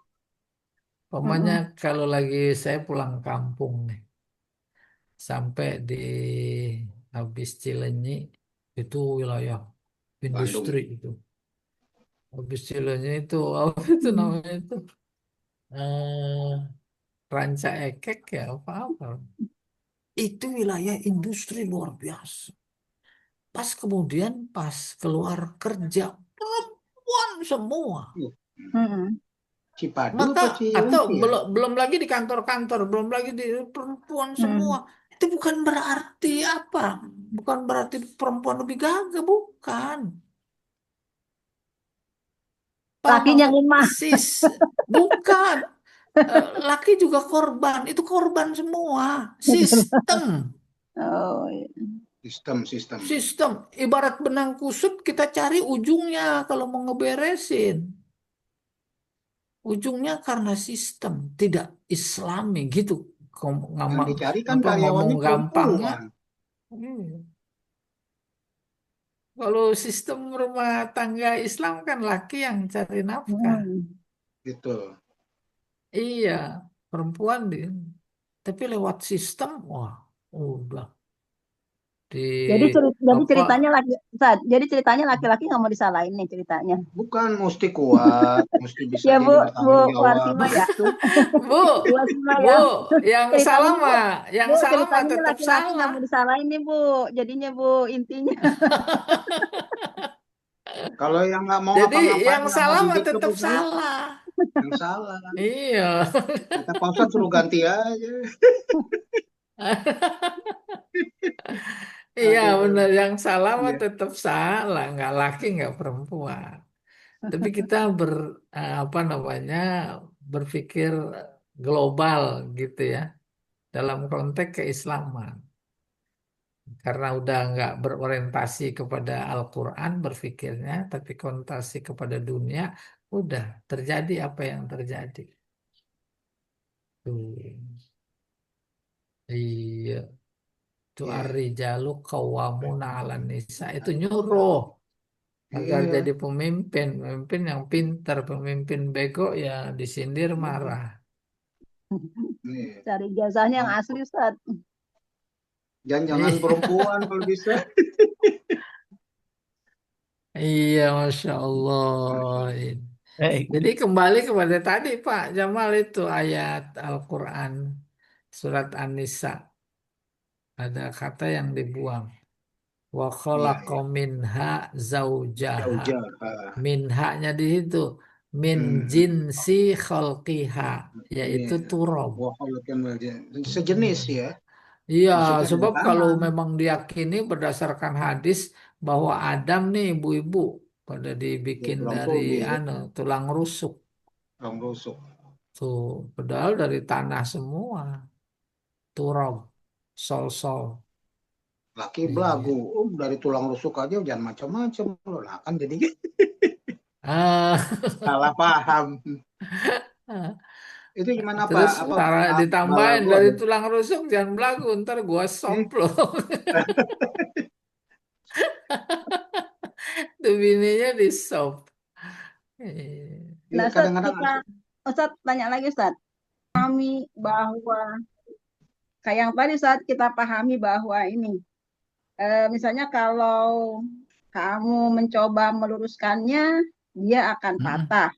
pokoknya mm, kalau lagi saya pulang kampung nih, sampai di habis Cilenyi, itu wilayah Bandung. industri itu. Habis Cilenyi itu apa itu mm, namanya itu? Eh, Ranca Ekek ya apa-apa. Itu wilayah industri luar biasa. Pas keluar kerja, perempuan semua. Uh, mm, Cipadu Maka apa atau Cilengsi ya? belum belum lagi di kantor-kantor, belum lagi di perempuan semua. mm. Itu bukan berarti apa? Bukan berarti perempuan lebih gagah, bukan. Paham Lakinya maksud? lemah. Sis, bukan. Laki juga korban, itu korban semua. Sistem, Oh, iya. Sistem. sistem. Ibarat benang kusut kita cari ujungnya kalau mau ngeberesin. Ujungnya karena sistem tidak Islami gitu. Yang dicari kan Ngomong karyawannya gampangnya. perempuan. Hmm. Kalau sistem rumah tangga Islam kan laki yang cari nafkah. Mm. Gitu. Iya, perempuan di. Tapi lewat sistem, wah, udah Jadi di apa? ceritanya laki, Ustaz, jadi ceritanya laki-laki nggak mau disalahin nih ceritanya. Bukan mesti kuat, mesti bisa Ya jadi Bu, bertanggung jawab Warsima ya, gitu. Bu, Bu Warsima Bu, ya. yang Ceritanya salah nih Bu, mah, yang Bu salah mah ceritanya nih tetap laki-laki nggak salah. mau disalahin nih Bu. Jadinya Bu intinya. Kalau yang nggak mau Jadi ngapa-ngapain, yang nggak mau salah mah dididik tetap lebih baik, salah. yang salah. Iya. Kata Pak Ustadz suruh ganti aja. Iya Aduh. benar, yang salah mah Iya. tetap salah, nggak laki nggak perempuan. Tapi kita apa namanya berpikir global gitu ya dalam konteks keislaman. Karena udah nggak berorientasi kepada Al-Quran berpikirnya, tapi konotasi kepada dunia, udah terjadi apa yang terjadi. Tuh. Iya, itu Iya. ar-rijalu qawwamuna 'alan nisa, itu nyuruh agar Iya. jadi pemimpin, pemimpin yang pintar, pemimpin bego ya disindir marah. Iya. Cari jazahnya yang asli Ustaz. Jangan Iya, perempuan kalau bisa. iya, Masya Allah. Baik. Jadi kembali kepada tadi Pak Jamal itu ayat Al-Quran surat An-Nisa ada kata yang dibuang. Wa Iya, khalaqa iya. minha zaujaha. Jauh-jauh. Minha-nya di situ. Min Hmm. jinsi khalqiha. Yaitu Iya. turab. Wah, kalau kan sejenis ya. Iya, Maksudnya sebab kalau tangan. memang diyakini berdasarkan hadis bahwa Adam nih ibu-ibu pada Ya, dibikin tulang dari kulit, tulang rusuk. tulang rusuk. Tuh, padahal dari tanah semua. Turab, sol-sol. Laki Iya. belagu, dari tulang rusuk aja jangan macam-macam loh. Nah, kan jadi Ah, salah paham. Itu gimana Pak? terus Apa ditambahin balago dari ada? tulang rusuk jangan belagu, ntar gua Eh, soplok. Tuh bininya di sop. Iya. iya, Nah Ustaz, kadang-kadang Ustaz tanya lagi Ustaz. Kami bahwa kayak yang tadi saat kita pahami bahwa ini misalnya kalau kamu mencoba meluruskannya dia akan Mm-mm. patah.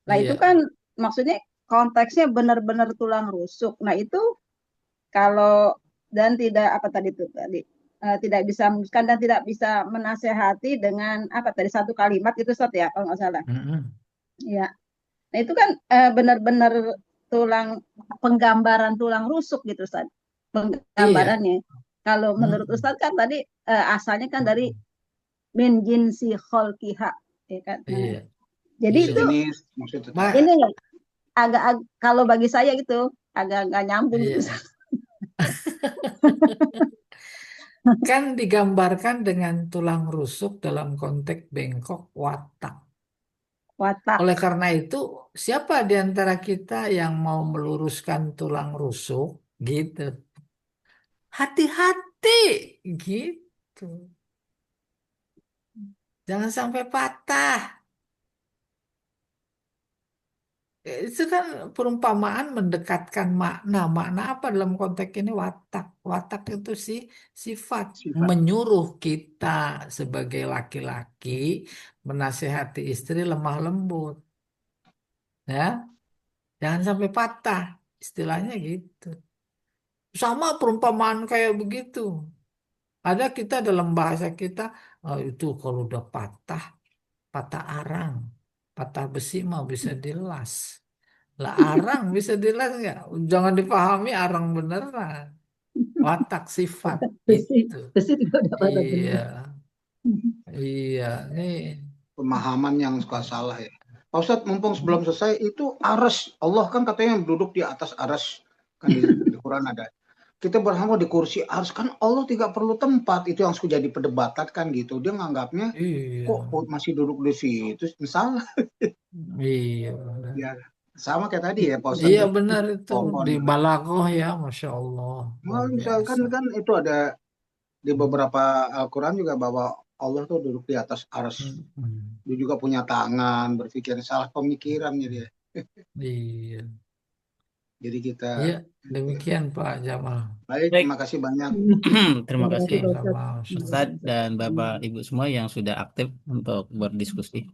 Nah itu Iya. kan maksudnya konteksnya benar-benar tulang rusuk. Nah itu kalau dan tidak apa tadi itu tadi tidak bisa meluruskan dan tidak bisa menasehati dengan apa tadi satu kalimat itu Ustaz ya kalau nggak salah. Mm-mm. Ya. Nah itu kan benar-benar tulang penggambaran tulang rusuk gitu Ustaz. Iya. Penggambarannya. Kalau menurut Mm-mm. Ustaz kan tadi asalnya kan dari Mm-mm. min jinsi kholqiha ya kan. Nah, Iya. jadi Iya. itu sejenis maksudnya Ma tadi. ini ya, kalau bagi saya gitu agak nggak nyambung gitu. Iya. Kan digambarkan dengan tulang rusuk dalam konteks bengkok watak. Watak. Oleh karena itu, siapa di antara kita yang mau meluruskan tulang rusuk? Gitu. Hati-hati. Gitu. Jangan sampai patah. Itu kan perumpamaan mendekatkan makna. Makna apa dalam konteks ini watak? Watak itu sih sifat Sifat. menyuruh kita sebagai laki-laki menasehati istri lemah lembut. Ya, jangan sampai patah. Istilahnya gitu. Sama perumpamaan kayak begitu. Ada kita dalam bahasa kita, oh, itu kalau udah patah arang, patah besi mah bisa dilas. Lah arang bisa dilas nggak? Jangan dipahami arang beneran. Watak sifat Besi, itu. besi juga udah patah Iya, benar. iya. Nih, Pemahaman yang suka salah ya. Pak Ustadz, mumpung sebelum selesai, itu aras. Allah kan katanya duduk di atas aras. Kan di Quran ada. Kita berhampa di kursi aras. Kan Allah tidak perlu tempat. Itu yang suka jadi perdebatan kan gitu. Dia nganggapnya, iya, kok masih duduk di situ? Salah. iya. Ya, sama kayak tadi ya Pak Ustadz. Iya benar itu Pohon. di Balaghah ya, Masya Allah, luar Misalkan biasa. kan itu ada di beberapa Al-Quran juga bahwa Allah tuh duduk di atas aras. Hmm. Dia juga punya tangan, berpikir salah pemikirannya dia. Iya, Jadi kita iya demikian Pak Jamal. baik, Baik. terima kasih banyak. Terima kasih Sama-sama. Ustadz dan Bapak Ibu semua yang sudah aktif untuk berdiskusi.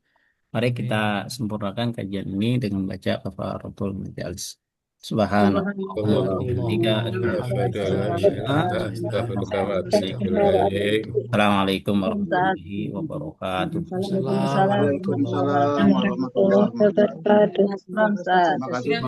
Mari kita sempurnakan kajian ini dengan baca kafaratul majalis. Subhanallah. Assalamualaikum warahmatullahi wabarakatuh. Waalaikumsalam warahmatullahi wabarakatuh. Terima kasih. Terima kasih.